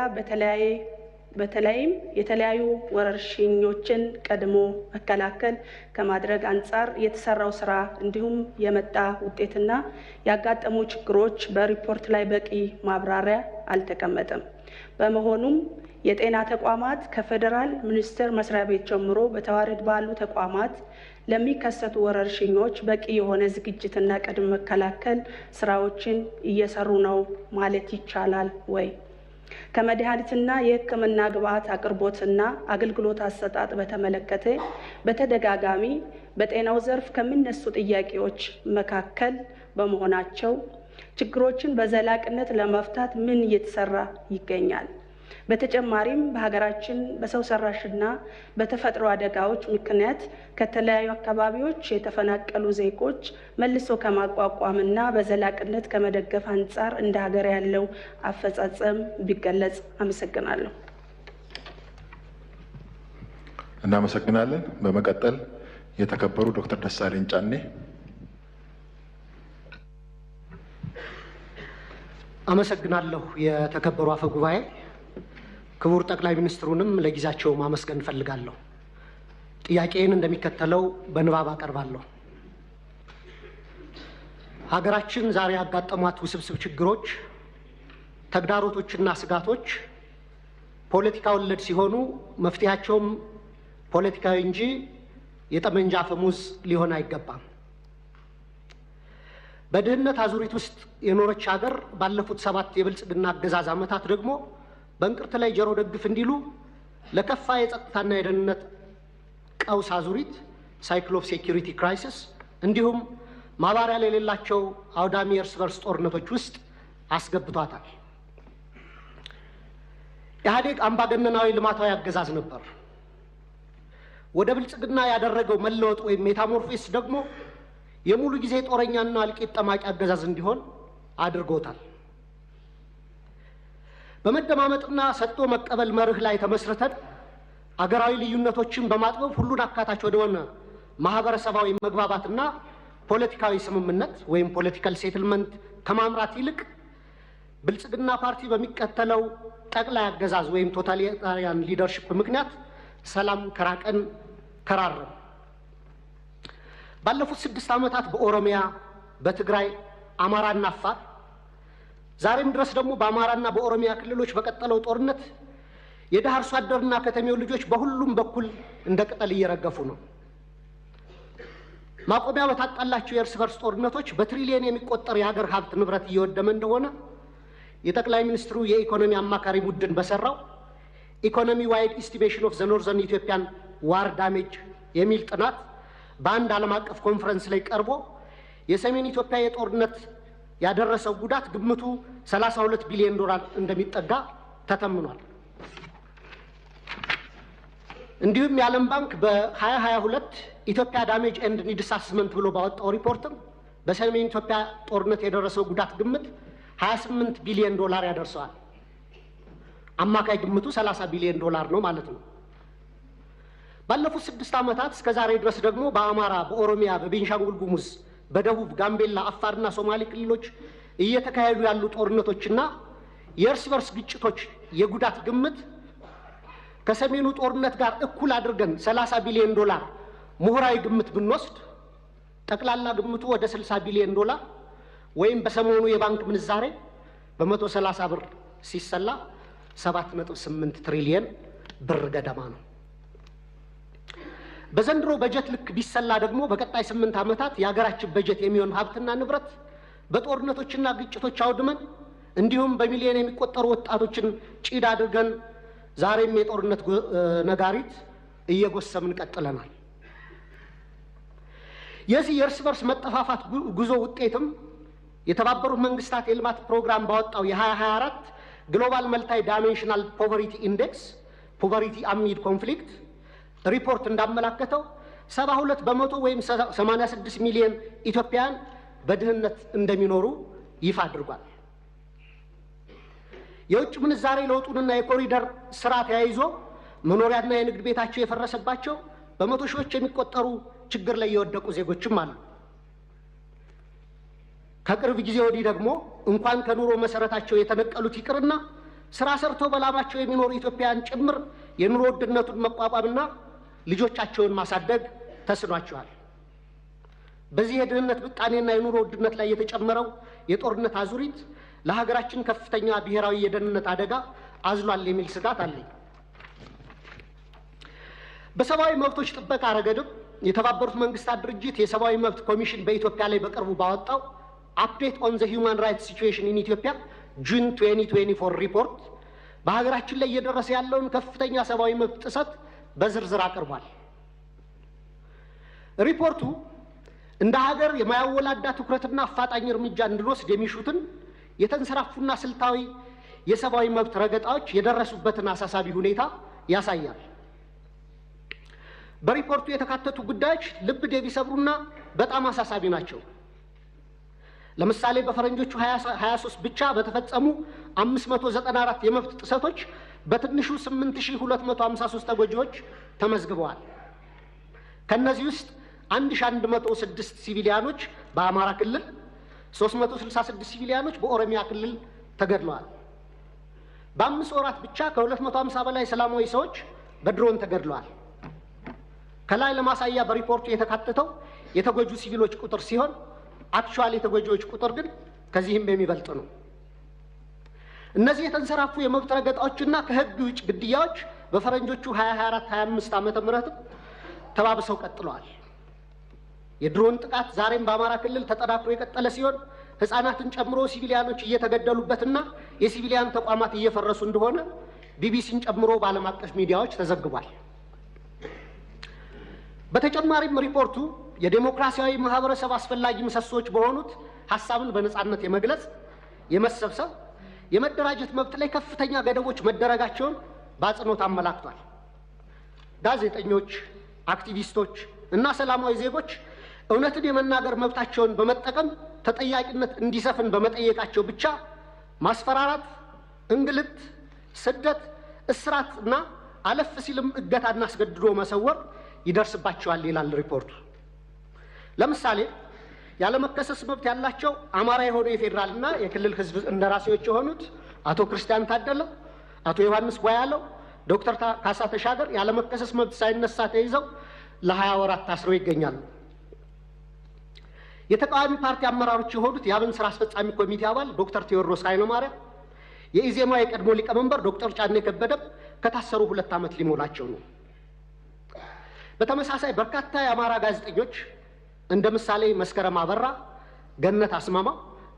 በተለይም የተለያዩ ወረርሽኞችን ቀድሞ መከላከል ከማድረግ አንጻር የተሰራው ስራ እንዲሁም የመጣ ውጤትና ያጋጠሙ ችግሮች በሪፖርት ላይ በቂ ማብራሪያ አልተቀመጠም። በመሆኑም የጤና ተቋማት ከፌዴራል ሚኒስቴር መስሪያ ቤት ጀምሮ በተዋረድ ባሉ ተቋማት ለሚከሰቱ ወረርሽኞች በቂ የሆነ ዝግጅትና ቅድመ መከላከል ስራዎችን እየሰሩ ነው ማለት ይቻላል ወይ? ከመድኃኒትና የሕክምና ግብዓት አቅርቦትና አገልግሎት አሰጣጥ በተመለከተ በተደጋጋሚ በጤናው ዘርፍ ከሚነሱ ጥያቄዎች መካከል በመሆናቸው ችግሮችን በዘላቂነት ለመፍታት ምን እየተሰራ ይገኛል? በተጨማሪም በሀገራችን በሰው ሰራሽና በተፈጥሮ አደጋዎች ምክንያት ከተለያዩ አካባቢዎች የተፈናቀሉ ዜጎች መልሶ ከማቋቋምና በዘላቂነት ከመደገፍ አንጻር እንደ ሀገር ያለው አፈጻጸም ቢገለጽ። አመሰግናለሁ። እናመሰግናለን። በመቀጠል የተከበሩ ዶክተር ደሳለኝ ጫኔ። አመሰግናለሁ። የተከበሩ አፈ ጉባኤ፣ ክቡር ጠቅላይ ሚኒስትሩንም ለጊዜያቸው ማመስገን እፈልጋለሁ። ጥያቄን እንደሚከተለው በንባብ አቀርባለሁ። ሀገራችን ዛሬ ያጋጠሟት ውስብስብ ችግሮች፣ ተግዳሮቶችና ስጋቶች ፖለቲካ ወለድ ሲሆኑ መፍትሄያቸውም ፖለቲካዊ እንጂ የጠመንጃ አፈሙዝ ሊሆን አይገባም። በድህነት አዙሪት ውስጥ የኖረች ሀገር ባለፉት 7 የብልጽግና አገዛዝ ዓመታት ደግሞ በእንቅርት ላይ ጆሮ ደግፍ እንዲሉ ለከፋ የጸጥታና የደህንነት ቀውስ አዙሪት ሳይክል ኦፍ ሴኩሪቲ ክራይሲስ እንዲሁም ማባሪያ የሌላቸው አውዳሚ የእርስ በርስ ጦርነቶች ውስጥ አስገብቷታል። ኢህአዴግ አምባገነናዊ ልማታዊ አገዛዝ ነበር። ወደ ብልጽግና ያደረገው መለወጥ ወይም ሜታሞርፎሲስ ደግሞ የሙሉ ጊዜ ጦረኛና እልቂት ጠማቂ አገዛዝ እንዲሆን አድርጎታል። በመደማመጥና ሰጥቶ መቀበል መርህ ላይ ተመስርተን አገራዊ ልዩነቶችን በማጥበብ ሁሉን አካታች ወደሆነ ማህበረሰባዊ መግባባትና ፖለቲካዊ ስምምነት ወይም ፖለቲካል ሴትልመንት ከማምራት ይልቅ ብልጽግና ፓርቲ በሚከተለው ጠቅላይ አገዛዝ ወይም ቶታሊታሪያን ሊደርሺፕ ምክንያት ሰላም ከራቀን ከራረም። ባለፉት 6 ዓመታት በኦሮሚያ፣ በትግራይ፣ አማራና አፋር ዛሬም ድረስ ደግሞ በአማራና በኦሮሚያ ክልሎች በቀጠለው ጦርነት የደሃ አርሶ አደርና ከተሜው ልጆች በሁሉም በኩል እንደ ቅጠል እየረገፉ ነው። ማቆሚያ በታጣላቸው የእርስ በርስ ጦርነቶች በትሪሊየን የሚቆጠር የሀገር ሀብት ንብረት እየወደመ እንደሆነ የጠቅላይ ሚኒስትሩ የኢኮኖሚ አማካሪ ቡድን በሰራው ኢኮኖሚ ዋይድ ኢስቲሜሽን ኦፍ ዘ ኖርዘርን ኢትዮጵያን ዋር ዳሜጅ የሚል ጥናት በአንድ ዓለም አቀፍ ኮንፈረንስ ላይ ቀርቦ የሰሜን ኢትዮጵያ የጦርነት ያደረሰው ጉዳት ግምቱ 32 ቢሊዮን ዶላር እንደሚጠጋ ተተምኗል። እንዲሁም የዓለም ባንክ በ2022 ኢትዮጵያ ዳሜጅ ኤንድ ኒድስ አሰስመንት ብሎ ባወጣው ሪፖርትም በሰሜን ኢትዮጵያ ጦርነት የደረሰው ጉዳት ግምት 28 ቢሊዮን ዶላር ያደርሰዋል። አማካይ ግምቱ 30 ቢሊዮን ዶላር ነው ማለት ነው። ባለፉት 6 ዓመታት እስከ ዛሬ ድረስ ደግሞ በአማራ፣ በኦሮሚያ፣ በቤንሻንጉል ጉሙዝ፣ በደቡብ፣ ጋምቤላ፣ አፋርና ሶማሌ ክልሎች እየተካሄዱ ያሉ ጦርነቶችና የእርስ በርስ ግጭቶች የጉዳት ግምት ከሰሜኑ ጦርነት ጋር እኩል አድርገን 30 ቢሊዮን ዶላር ምሁራዊ ግምት ብንወስድ ጠቅላላ ግምቱ ወደ 60 ቢሊዮን ዶላር ወይም በሰሞኑ የባንክ ምንዛሬ በ130 ብር ሲሰላ 7.8 ትሪሊየን ብር ገደማ ነው። በዘንድሮ በጀት ልክ ቢሰላ ደግሞ በቀጣይ 8 ዓመታት የሀገራችን በጀት የሚሆን ሀብትና ንብረት በጦርነቶችና ግጭቶች አውድመን እንዲሁም በሚሊዮን የሚቆጠሩ ወጣቶችን ጭድ አድርገን ዛሬም የጦርነት ነጋሪት እየጎሰምን ቀጥለናል። የዚህ የእርስ በርስ መጠፋፋት ጉዞ ውጤትም የተባበሩት መንግስታት የልማት ፕሮግራም ባወጣው የ2024 ግሎባል መልታይ ዳይሜንሽናል ፖቨርቲ ኢንዴክስ ፖቨርቲ አሚድ ኮንፍሊክት ሪፖርት እንዳመላከተው 72 በመቶ ወይም 86 ሚሊዮን ኢትዮጵያውያን በድህነት እንደሚኖሩ ይፋ አድርጓል። የውጭ ምንዛሬ ለውጡንና የኮሪደር ስራ ተያይዞ መኖሪያና የንግድ ቤታቸው የፈረሰባቸው በመቶ ሺዎች የሚቆጠሩ ችግር ላይ የወደቁ ዜጎችም አሉ። ከቅርብ ጊዜ ወዲህ ደግሞ እንኳን ከኑሮ መሰረታቸው የተነቀሉት ይቅርና ስራ ሰርተው በላባቸው የሚኖሩ ኢትዮጵያውያን ጭምር የኑሮ ውድነቱን መቋቋምና ልጆቻቸውን ማሳደግ ተስኗቸዋል። በዚህ የድህነት ምጣኔና የኑሮ ውድነት ላይ የተጨመረው የጦርነት አዙሪት ለሀገራችን ከፍተኛ ብሔራዊ የደህንነት አደጋ አዝሏል የሚል ስጋት አለኝ። በሰብአዊ መብቶች ጥበቃ ረገድም የተባበሩት መንግስታት ድርጅት የሰብአዊ መብት ኮሚሽን በኢትዮጵያ ላይ በቅርቡ ባወጣው አፕዴት ኦን ዘ ሂውማን ራይትስ ሲቹዌሽን ኢን ኢትዮጵያ ጁን 2024 ሪፖርት በሀገራችን ላይ እየደረሰ ያለውን ከፍተኛ ሰብአዊ መብት ጥሰት በዝርዝር አቅርቧል። ሪፖርቱ እንደ ሀገር የማያወላዳ ትኩረትና አፋጣኝ እርምጃ እንድንወስድ የሚሹትን የተንሰራፉና ስልታዊ የሰብአዊ መብት ረገጣዎች የደረሱበትን አሳሳቢ ሁኔታ ያሳያል። በሪፖርቱ የተካተቱ ጉዳዮች ልብ የሚሰብሩና በጣም አሳሳቢ ናቸው። ለምሳሌ በፈረንጆቹ 23 ብቻ በተፈጸሙ 594 የመብት ጥሰቶች በትንሹ 8253 ተጎጂዎች ተመዝግበዋል። ከነዚህ ውስጥ 1106 ሲቪሊያኖች በአማራ ክልል፣ 366 ሲቪሊያኖች በኦሮሚያ ክልል ተገድለዋል። በ5 ወራት ብቻ ከ250 በላይ ሰላማዊ ሰዎች በድሮን ተገድለዋል። ከላይ ለማሳያ በሪፖርቱ የተካተተው የተጎጁ ሲቪሎች ቁጥር ሲሆን አክቹዋሊ የተጎጂዎች ቁጥር ግን ከዚህም የሚበልጥ ነው። እነዚህ የተንሰራፉ የመብት ረገጣዎችና ከህግ ውጭ ግድያዎች በፈረንጆቹ 2024-25 ዓመተ ምህረት ተባብሰው ቀጥለዋል። የድሮን ጥቃት ዛሬም በአማራ ክልል ተጠናክሮ የቀጠለ ሲሆን ህፃናትን ጨምሮ ሲቪሊያኖች እየተገደሉበትና የሲቪሊያን ተቋማት እየፈረሱ እንደሆነ ቢቢሲን ጨምሮ በዓለም አቀፍ ሚዲያዎች ተዘግቧል። በተጨማሪም ሪፖርቱ የዴሞክራሲያዊ ማህበረሰብ አስፈላጊ ምሰሶች በሆኑት ሀሳብን በነጻነት የመግለጽ፣ የመሰብሰብ፣ የመደራጀት መብት ላይ ከፍተኛ ገደቦች መደረጋቸውን በአጽንኦት አመላክቷል። ጋዜጠኞች፣ አክቲቪስቶች እና ሰላማዊ ዜጎች እውነትን የመናገር መብታቸውን በመጠቀም ተጠያቂነት እንዲሰፍን በመጠየቃቸው ብቻ ማስፈራራት፣ እንግልት፣ ስደት፣ እስራት እና አለፍ ሲልም እገታና አስገድዶ መሰወር ይደርስባቸዋል ይላል ሪፖርቱ። ለምሳሌ ያለመከሰስ መብት ያላቸው አማራ የሆኑ የፌዴራልና የክልል ህዝብ እንደራሴዎች የሆኑት አቶ ክርስቲያን ታደለ፣ አቶ ዮሐንስ ጓያለው፣ ዶክተር ካሳ ተሻገር ያለመከሰስ መብት ሳይነሳ ተይዘው ለ20 ወራት ታስረው ይገኛሉ። የተቃዋሚ ፓርቲ አመራሮች የሆኑት የአብን ስራ አስፈጻሚ ኮሚቴ አባል ዶክተር ቴዎድሮስ ኃይለማርያም፣ የኢዜማ የቀድሞ ሊቀመንበር ዶክተር ጫኔ ከበደም ከታሰሩ 2 ዓመት ሊሞላቸው ነው። በተመሳሳይ በርካታ የአማራ ጋዜጠኞች እንደ ምሳሌ መስከረም አበራ፣ ገነት አስማማ፣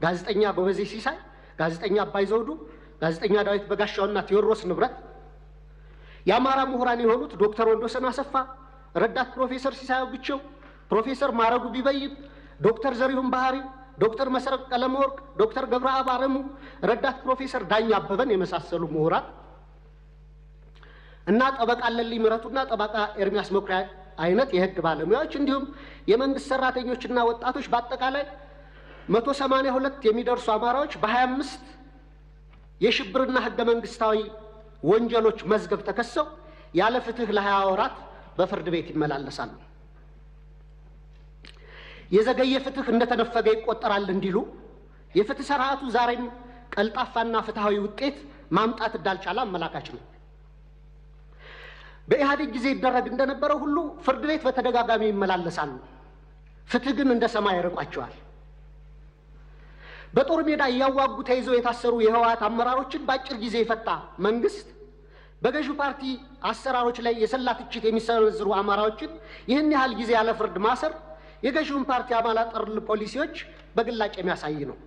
ጋዜጠኛ ጎበዜ ሲሳይ፣ ጋዜጠኛ አባይ ዘውዱ፣ ጋዜጠኛ ዳዊት በጋሻውና ቴዎድሮስ ንብረት፣ የአማራ ምሁራን የሆኑት ዶክተር ወንዶሰን አሰፋ፣ ረዳት ፕሮፌሰር ሲሳይ ብቸው፣ ፕሮፌሰር ማረጉ ቢበይብ፣ ዶክተር ዘሪሁን ባህሪ፣ ዶክተር መሰረት ቀለመወርቅ፣ ዶክተር ገብረአብ አረሙ፣ ረዳት ፕሮፌሰር ዳኛ አበበን የመሳሰሉ ምሁራን እና ጠበቃ አለልኝ ምረቱና ጠበቃ ኤርሚያስ መኩሪያ አይነት የህግ ባለሙያዎች እንዲሁም የመንግስት ሰራተኞችና ወጣቶች በአጠቃላይ 182 የሚደርሱ አማራዎች በ25 የሽብርና ህገ መንግስታዊ ወንጀሎች መዝገብ ተከሰው ያለ ፍትህ ለ20 ወራት በፍርድ ቤት ይመላለሳሉ። የዘገየ ፍትህ እንደተነፈገ ይቆጠራል እንዲሉ የፍትህ ስርዓቱ ዛሬም ቀልጣፋና ፍትሃዊ ውጤት ማምጣት እንዳልቻለ አመላካች ነው። በኢህአዴግ ጊዜ ይደረግ እንደነበረው ሁሉ ፍርድ ቤት በተደጋጋሚ ይመላለሳሉ። ፍትህ ግን እንደ ሰማይ ይርቋቸዋል። በጦር ሜዳ እያዋጉ ተይዘው የታሰሩ የህወሓት አመራሮችን በአጭር ጊዜ የፈታ መንግስት በገዢው ፓርቲ አሰራሮች ላይ የሰላ ትችት የሚሰነዝሩ አማራዎችን ይህን ያህል ጊዜ ያለ ፍርድ ማሰር የገዢውን ፓርቲ አማላጠር ፖሊሲዎች በግላጭ የሚያሳይ ነው።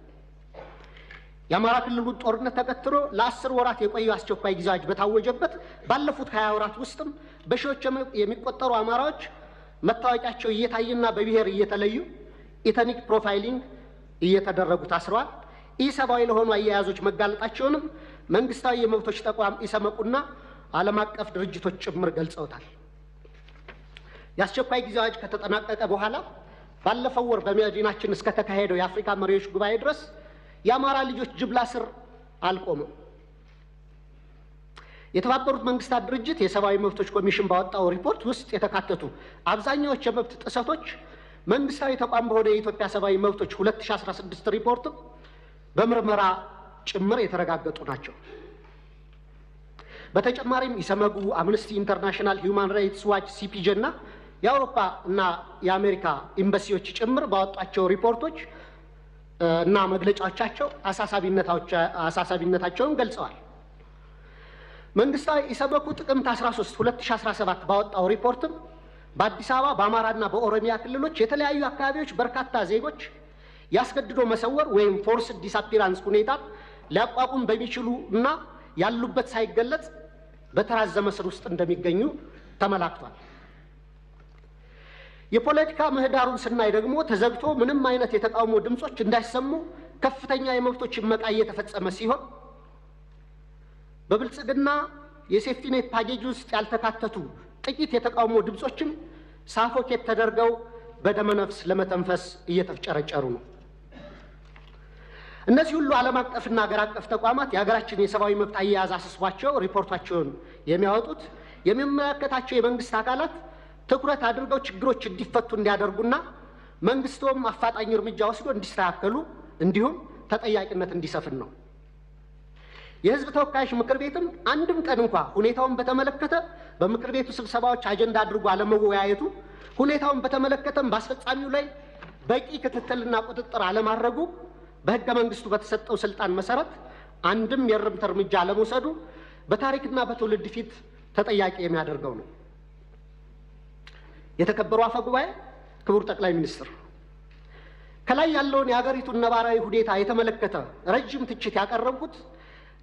የአማራ ክልሉን ጦርነት ተከትሎ ለ10 ወራት የቆየ አስቸኳይ ጊዜ አዋጅ በታወጀበት ባለፉት 20 ወራት ውስጥም በሺዎች የሚቆጠሩ አማራዎች መታወቂያቸው እየታየና በብሔር እየተለዩ ኢተኒክ ፕሮፋይሊንግ እየተደረጉ ታስረዋል። ኢሰብአዊ ለሆኑ አያያዞች መጋለጣቸውንም መንግስታዊ የመብቶች ተቋም ኢሰመቁና ዓለም አቀፍ ድርጅቶች ጭምር ገልጸውታል። የአስቸኳይ ጊዜ አዋጅ ከተጠናቀቀ በኋላ ባለፈው ወር በመዲናችን እስከ ተካሄደው የአፍሪካ መሪዎች ጉባኤ ድረስ የአማራ ልጆች ጅምላ እስር አልቆመም። የተባበሩት መንግስታት ድርጅት የሰብአዊ መብቶች ኮሚሽን ባወጣው ሪፖርት ውስጥ የተካተቱ አብዛኛዎች የመብት ጥሰቶች መንግስታዊ ተቋም በሆነ የኢትዮጵያ ሰብአዊ መብቶች 2016 ሪፖርት በምርመራ ጭምር የተረጋገጡ ናቸው። በተጨማሪም ኢሰመጉ፣ አምነስቲ ኢንተርናሽናል፣ ሂውማን ራይትስ ዋች፣ ሲፒጄ እና የአውሮፓ እና የአሜሪካ ኤምባሲዎች ጭምር ባወጧቸው ሪፖርቶች እና መግለጫዎቻቸው አሳሳቢነታቸውን ገልጸዋል። መንግስታዊ ኢሰመጉ ጥቅምት 13 2017 ባወጣው ሪፖርትም በአዲስ አበባ በአማራና በኦሮሚያ ክልሎች የተለያዩ አካባቢዎች በርካታ ዜጎች ያስገድዶ መሰወር ወይም ፎርስድ ዲስአፒራንስ ሁኔታ ሊያቋቁም በሚችሉ እና ያሉበት ሳይገለጽ በተራዘመ እስር ውስጥ እንደሚገኙ ተመላክቷል። የፖለቲካ ምህዳሩን ስናይ ደግሞ ተዘግቶ ምንም አይነት የተቃውሞ ድምጾች እንዳይሰሙ ከፍተኛ የመብቶች መቃ እየተፈጸመ ሲሆን በብልጽግና የሴፍቲኔት ፓኬጅ ውስጥ ያልተካተቱ ጥቂት የተቃውሞ ድምጾችም ሳፎኬት ተደርገው በደመነፍስ ለመተንፈስ እየተፍጨረጨሩ ነው። እነዚህ ሁሉ ዓለም አቀፍና ሀገር አቀፍ ተቋማት የሀገራችን የሰብአዊ መብት አያያዝ አስስቧቸው ሪፖርታቸውን የሚያወጡት የሚመለከታቸው የመንግስት አካላት ትኩረት አድርገው ችግሮች እንዲፈቱ እንዲያደርጉና መንግስቶም አፋጣኝ እርምጃ ወስዶ እንዲስተካከሉ እንዲሁም ተጠያቂነት እንዲሰፍን ነው። የህዝብ ተወካዮች ምክር ቤትም አንድም ቀን እንኳ ሁኔታውን በተመለከተ በምክር ቤቱ ስብሰባዎች አጀንዳ አድርጎ አለመወያየቱ፣ ሁኔታውን በተመለከተም በአስፈጻሚው ላይ በቂ ክትትልና ቁጥጥር አለማድረጉ፣ በህገ መንግስቱ በተሰጠው ስልጣን መሰረት አንድም የእርምት እርምጃ አለመውሰዱ በታሪክና በትውልድ ፊት ተጠያቂ የሚያደርገው ነው። የተከበሩ አፈ ጉባኤ፣ ክቡር ጠቅላይ ሚኒስትር፣ ከላይ ያለውን የሀገሪቱን ነባራዊ ሁኔታ የተመለከተ ረጅም ትችት ያቀረብኩት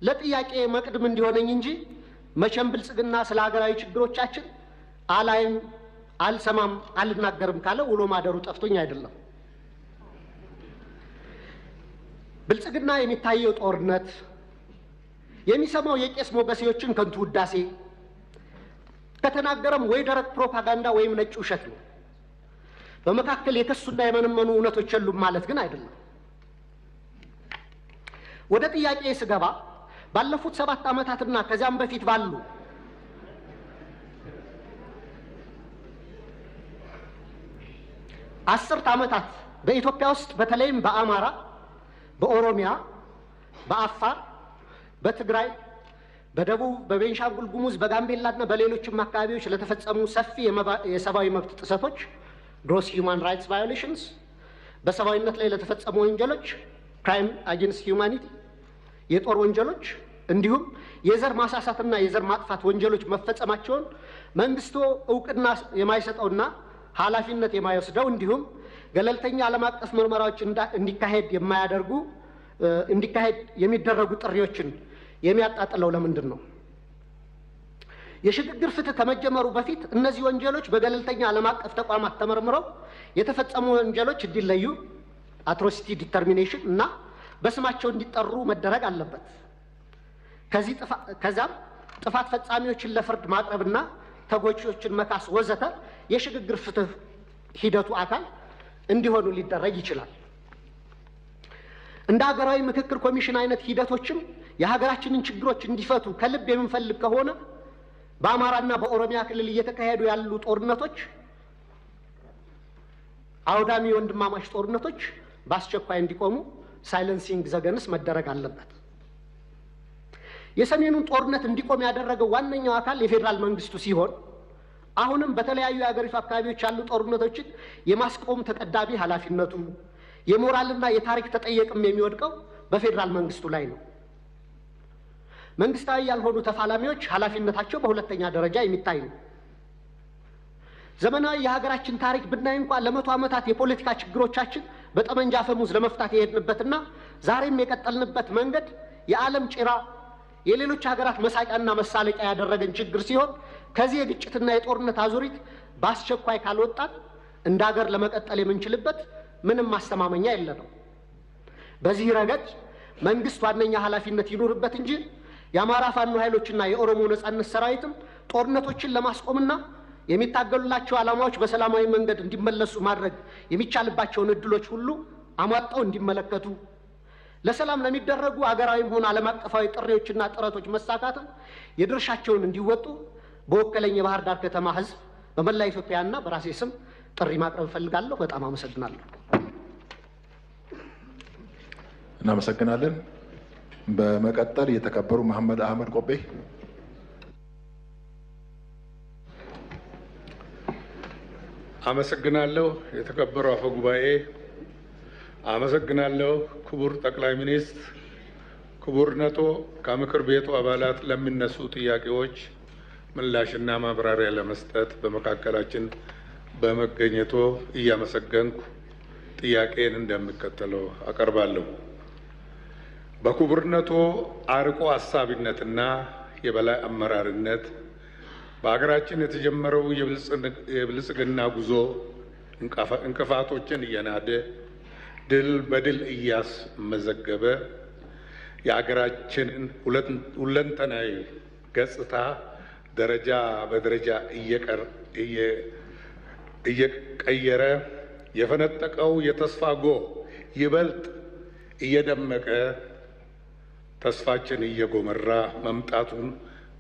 ለጥያቄ መቅድም እንዲሆነኝ እንጂ መቼም ብልጽግና ስለ ሀገራዊ ችግሮቻችን አላይም፣ አልሰማም፣ አልናገርም ካለ ውሎ ማደሩ ጠፍቶኝ አይደለም። ብልጽግና የሚታየው ጦርነት፣ የሚሰማው የቄስ ሞገሴዎችን ከንቱ ውዳሴ፣ ከተናገረም ወይ ደረቅ ፕሮፓጋንዳ ወይም ነጭ ውሸት ነው። በመካከል የከሱና የመነመኑ እውነቶች የሉም ማለት ግን አይደለም። ወደ ጥያቄ ስገባ ባለፉት 7 ዓመታትና ከዚያም በፊት ባሉ አስርት ዓመታት በኢትዮጵያ ውስጥ በተለይም በአማራ፣ በኦሮሚያ፣ በአፋር፣ በትግራይ፣ በደቡብ፣ በቤንሻንጉል ጉሙዝ፣ በጋምቤላና በሌሎችም አካባቢዎች ለተፈጸሙ ሰፊ የሰብአዊ መብት ጥሰቶች ግሮስ ሂውማን ራይትስ ቫዮሌሽንስ፣ በሰብአዊነት ላይ ለተፈጸሙ ወንጀሎች ክራይም አጌንስት ሂውማኒቲ፣ የጦር ወንጀሎች እንዲሁም የዘር ማሳሳትና የዘር ማጥፋት ወንጀሎች መፈጸማቸውን መንግስቱ እውቅና የማይሰጠውና ኃላፊነት የማይወስደው እንዲሁም ገለልተኛ ዓለም አቀፍ ምርመራዎች እንዲካሄድ የሚደረጉ ጥሪዎችን የሚያጣጥለው ለምንድን ነው? የሽግግር ፍትህ ከመጀመሩ በፊት እነዚህ ወንጀሎች በገለልተኛ ዓለም አቀፍ ተቋማት ተመርምረው የተፈጸሙ ወንጀሎች እንዲለዩ አትሮሲቲ ዲተርሚኔሽን እና በስማቸው እንዲጠሩ መደረግ አለበት። ከዛም ጥፋት ፈጻሚዎችን ለፍርድ ማቅረብና ተጎጂዎችን መካስ ወዘተ የሽግግር ፍትህ ሂደቱ አካል እንዲሆኑ ሊደረግ ይችላል። እንደ ሀገራዊ ምክክር ኮሚሽን አይነት ሂደቶችም የሀገራችንን ችግሮች እንዲፈቱ ከልብ የምንፈልግ ከሆነ በአማራና በኦሮሚያ ክልል እየተካሄዱ ያሉ ጦርነቶች አውዳሚ ወንድማማች ጦርነቶች በአስቸኳይ እንዲቆሙ ሳይለንሲንግ ዘገንስ መደረግ አለበት። የሰሜኑን ጦርነት እንዲቆም ያደረገው ዋነኛው አካል የፌዴራል መንግስቱ ሲሆን አሁንም በተለያዩ የሀገሪቱ አካባቢዎች ያሉ ጦርነቶችን የማስቆም ተቀዳሚ ኃላፊነቱ የሞራልና የታሪክ ተጠየቅም የሚወድቀው በፌዴራል መንግስቱ ላይ ነው። መንግስታዊ ያልሆኑ ተፋላሚዎች ኃላፊነታቸው በሁለተኛ ደረጃ የሚታይ ነው። ዘመናዊ የሀገራችን ታሪክ ብናይ እንኳን ለመቶ ዓመታት የፖለቲካ ችግሮቻችን በጠመንጃ አፈሙዝ ለመፍታት የሄድንበትና ዛሬም የቀጠልንበት መንገድ የዓለም ጭራ የሌሎች ሀገራት መሳቂያና መሳለቂያ ያደረገን ችግር ሲሆን ከዚህ የግጭትና የጦርነት አዙሪት በአስቸኳይ ካልወጣን እንደ ሀገር ለመቀጠል የምንችልበት ምንም ማስተማመኛ የለንም። በዚህ ረገድ መንግስት ዋነኛ ኃላፊነት ይኖርበት እንጂ የአማራ ፋኖ ኃይሎችና የኦሮሞ ነጻነት ሰራዊትም ጦርነቶችን ለማስቆምና የሚታገሉላቸው ዓላማዎች በሰላማዊ መንገድ እንዲመለሱ ማድረግ የሚቻልባቸውን እድሎች ሁሉ አሟጣው እንዲመለከቱ ለሰላም ለሚደረጉ አገራዊም ሆነ ዓለም አቀፋዊ ጥሪዎችና ጥረቶች መሳካትም የድርሻቸውን እንዲወጡ በወከለኝ የባህር ዳር ከተማ ህዝብ በመላ ኢትዮጵያና በራሴ ስም ጥሪ ማቅረብ እፈልጋለሁ። በጣም አመሰግናለሁ። እናመሰግናለን። በመቀጠል የተከበሩ መሐመድ አህመድ ቆቤ። አመሰግናለሁ። የተከበሩ አፈ ጉባኤ፣ አመሰግናለሁ። ክቡር ጠቅላይ ሚኒስትር፣ ክቡርነቶ ከምክር ቤቱ አባላት ለሚነሱ ጥያቄዎች ምላሽና ማብራሪያ ለመስጠት በመካከላችን በመገኘቶ እያመሰገንኩ ጥያቄን እንደሚከተለው አቀርባለሁ። በክቡርነቶ አርቆ አሳቢነትና የበላይ አመራርነት በሀገራችን የተጀመረው የብልጽግና ጉዞ እንቅፋቶችን እየናደ ድል በድል እያስመዘገበ የሀገራችንን ሁለንተናዊ ገጽታ ደረጃ በደረጃ እየቀየረ የፈነጠቀው የተስፋ ጎህ ይበልጥ እየደመቀ ተስፋችን እየጎመራ መምጣቱን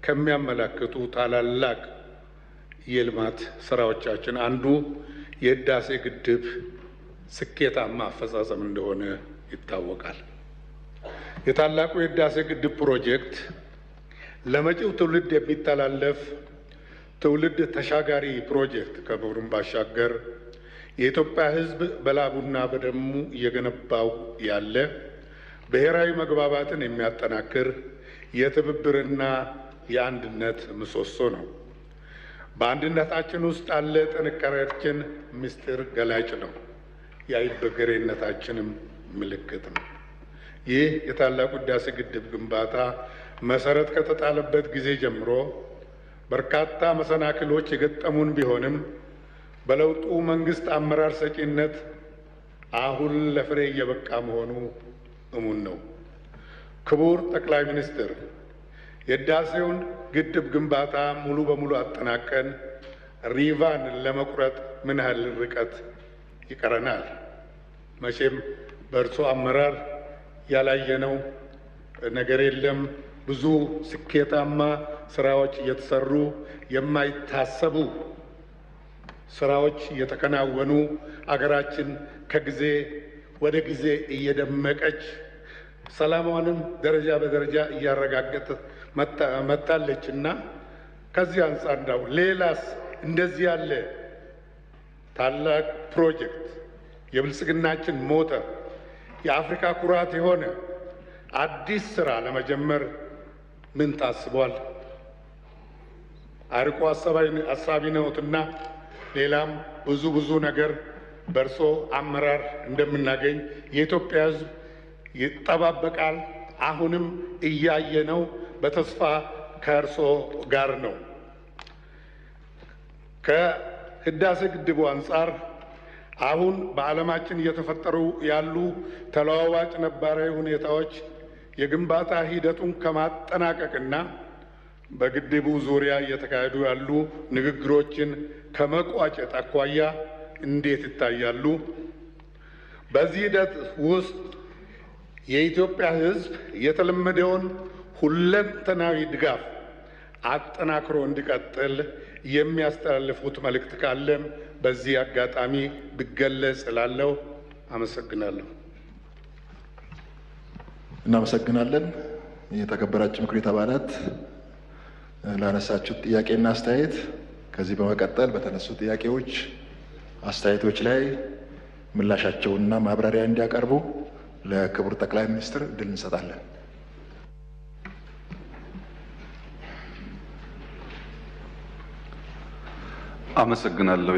ከሚያመላክቱ ታላላቅ የልማት ስራዎቻችን አንዱ የህዳሴ ግድብ ስኬታማ አፈጻጸም እንደሆነ ይታወቃል። የታላቁ የህዳሴ ግድብ ፕሮጀክት ለመጪው ትውልድ የሚተላለፍ ትውልድ ተሻጋሪ ፕሮጀክት ከመሆኑም ባሻገር የኢትዮጵያ ሕዝብ በላቡና በደሙ እየገነባው ያለ ብሔራዊ መግባባትን የሚያጠናክር የትብብርና የአንድነት ምሰሶ ነው። በአንድነታችን ውስጥ ያለ ጥንካሬያችን ምስጢር ገላጭ ነው። የአይበገሬነታችንም ምልክት ነው። ይህ የታላቁ ህዳሴ ግድብ ግንባታ መሰረት ከተጣለበት ጊዜ ጀምሮ በርካታ መሰናክሎች የገጠሙን ቢሆንም በለውጡ መንግስት አመራር ሰጪነት አሁን ለፍሬ እየበቃ መሆኑ እሙን ነው። ክቡር ጠቅላይ ሚኒስትር፣ የህዳሴውን ግድብ ግንባታ ሙሉ በሙሉ አጠናቀን ሪቫን ለመቁረጥ ምን ያህል ርቀት ይቀረናል? መቼም በእርሶ አመራር ያላየነው ነገር የለም። ብዙ ስኬታማ ስራዎች እየተሰሩ፣ የማይታሰቡ ስራዎች እየተከናወኑ፣ አገራችን ከጊዜ ወደ ጊዜ እየደመቀች ሰላሟንም ደረጃ በደረጃ እያረጋገጠ መጣለች እና ከዚህ አንጻር እንዳው ሌላስ እንደዚህ ያለ ታላቅ ፕሮጀክት የብልጽግናችን ሞተር የአፍሪካ ኩራት የሆነ አዲስ ስራ ለመጀመር ምን ታስቧል? አርቆ አሳቢ ነዎትና ሌላም ብዙ ነገር በእርሶ አመራር እንደምናገኝ የኢትዮጵያ ሕዝብ ይጠባበቃል። አሁንም እያየ ነው። በተስፋ ከእርሶ ጋር ነው። ከህዳሴ ግድቡ አንጻር አሁን በዓለማችን እየተፈጠሩ ያሉ ተለዋዋጭ ነባራዊ ሁኔታዎች የግንባታ ሂደቱን ከማጠናቀቅና በግድቡ ዙሪያ እየተካሄዱ ያሉ ንግግሮችን ከመቋጨት አኳያ እንዴት ይታያሉ? በዚህ ሂደት ውስጥ የኢትዮጵያ ሕዝብ የተለመደውን ሁለንተናዊ ድጋፍ አጠናክሮ እንዲቀጥል የሚያስተላልፉት መልእክት ካለም በዚህ አጋጣሚ ቢገለጽ እላለሁ። አመሰግናለሁ። እናመሰግናለን። የተከበራችሁ ምክር ቤት አባላት ላነሳችሁት ጥያቄና አስተያየት፣ ከዚህ በመቀጠል በተነሱ ጥያቄዎች፣ አስተያየቶች ላይ ምላሻቸውንና ማብራሪያ እንዲያቀርቡ ለክቡር ጠቅላይ ሚኒስትር እድል እንሰጣለን። አመሰግናለሁ።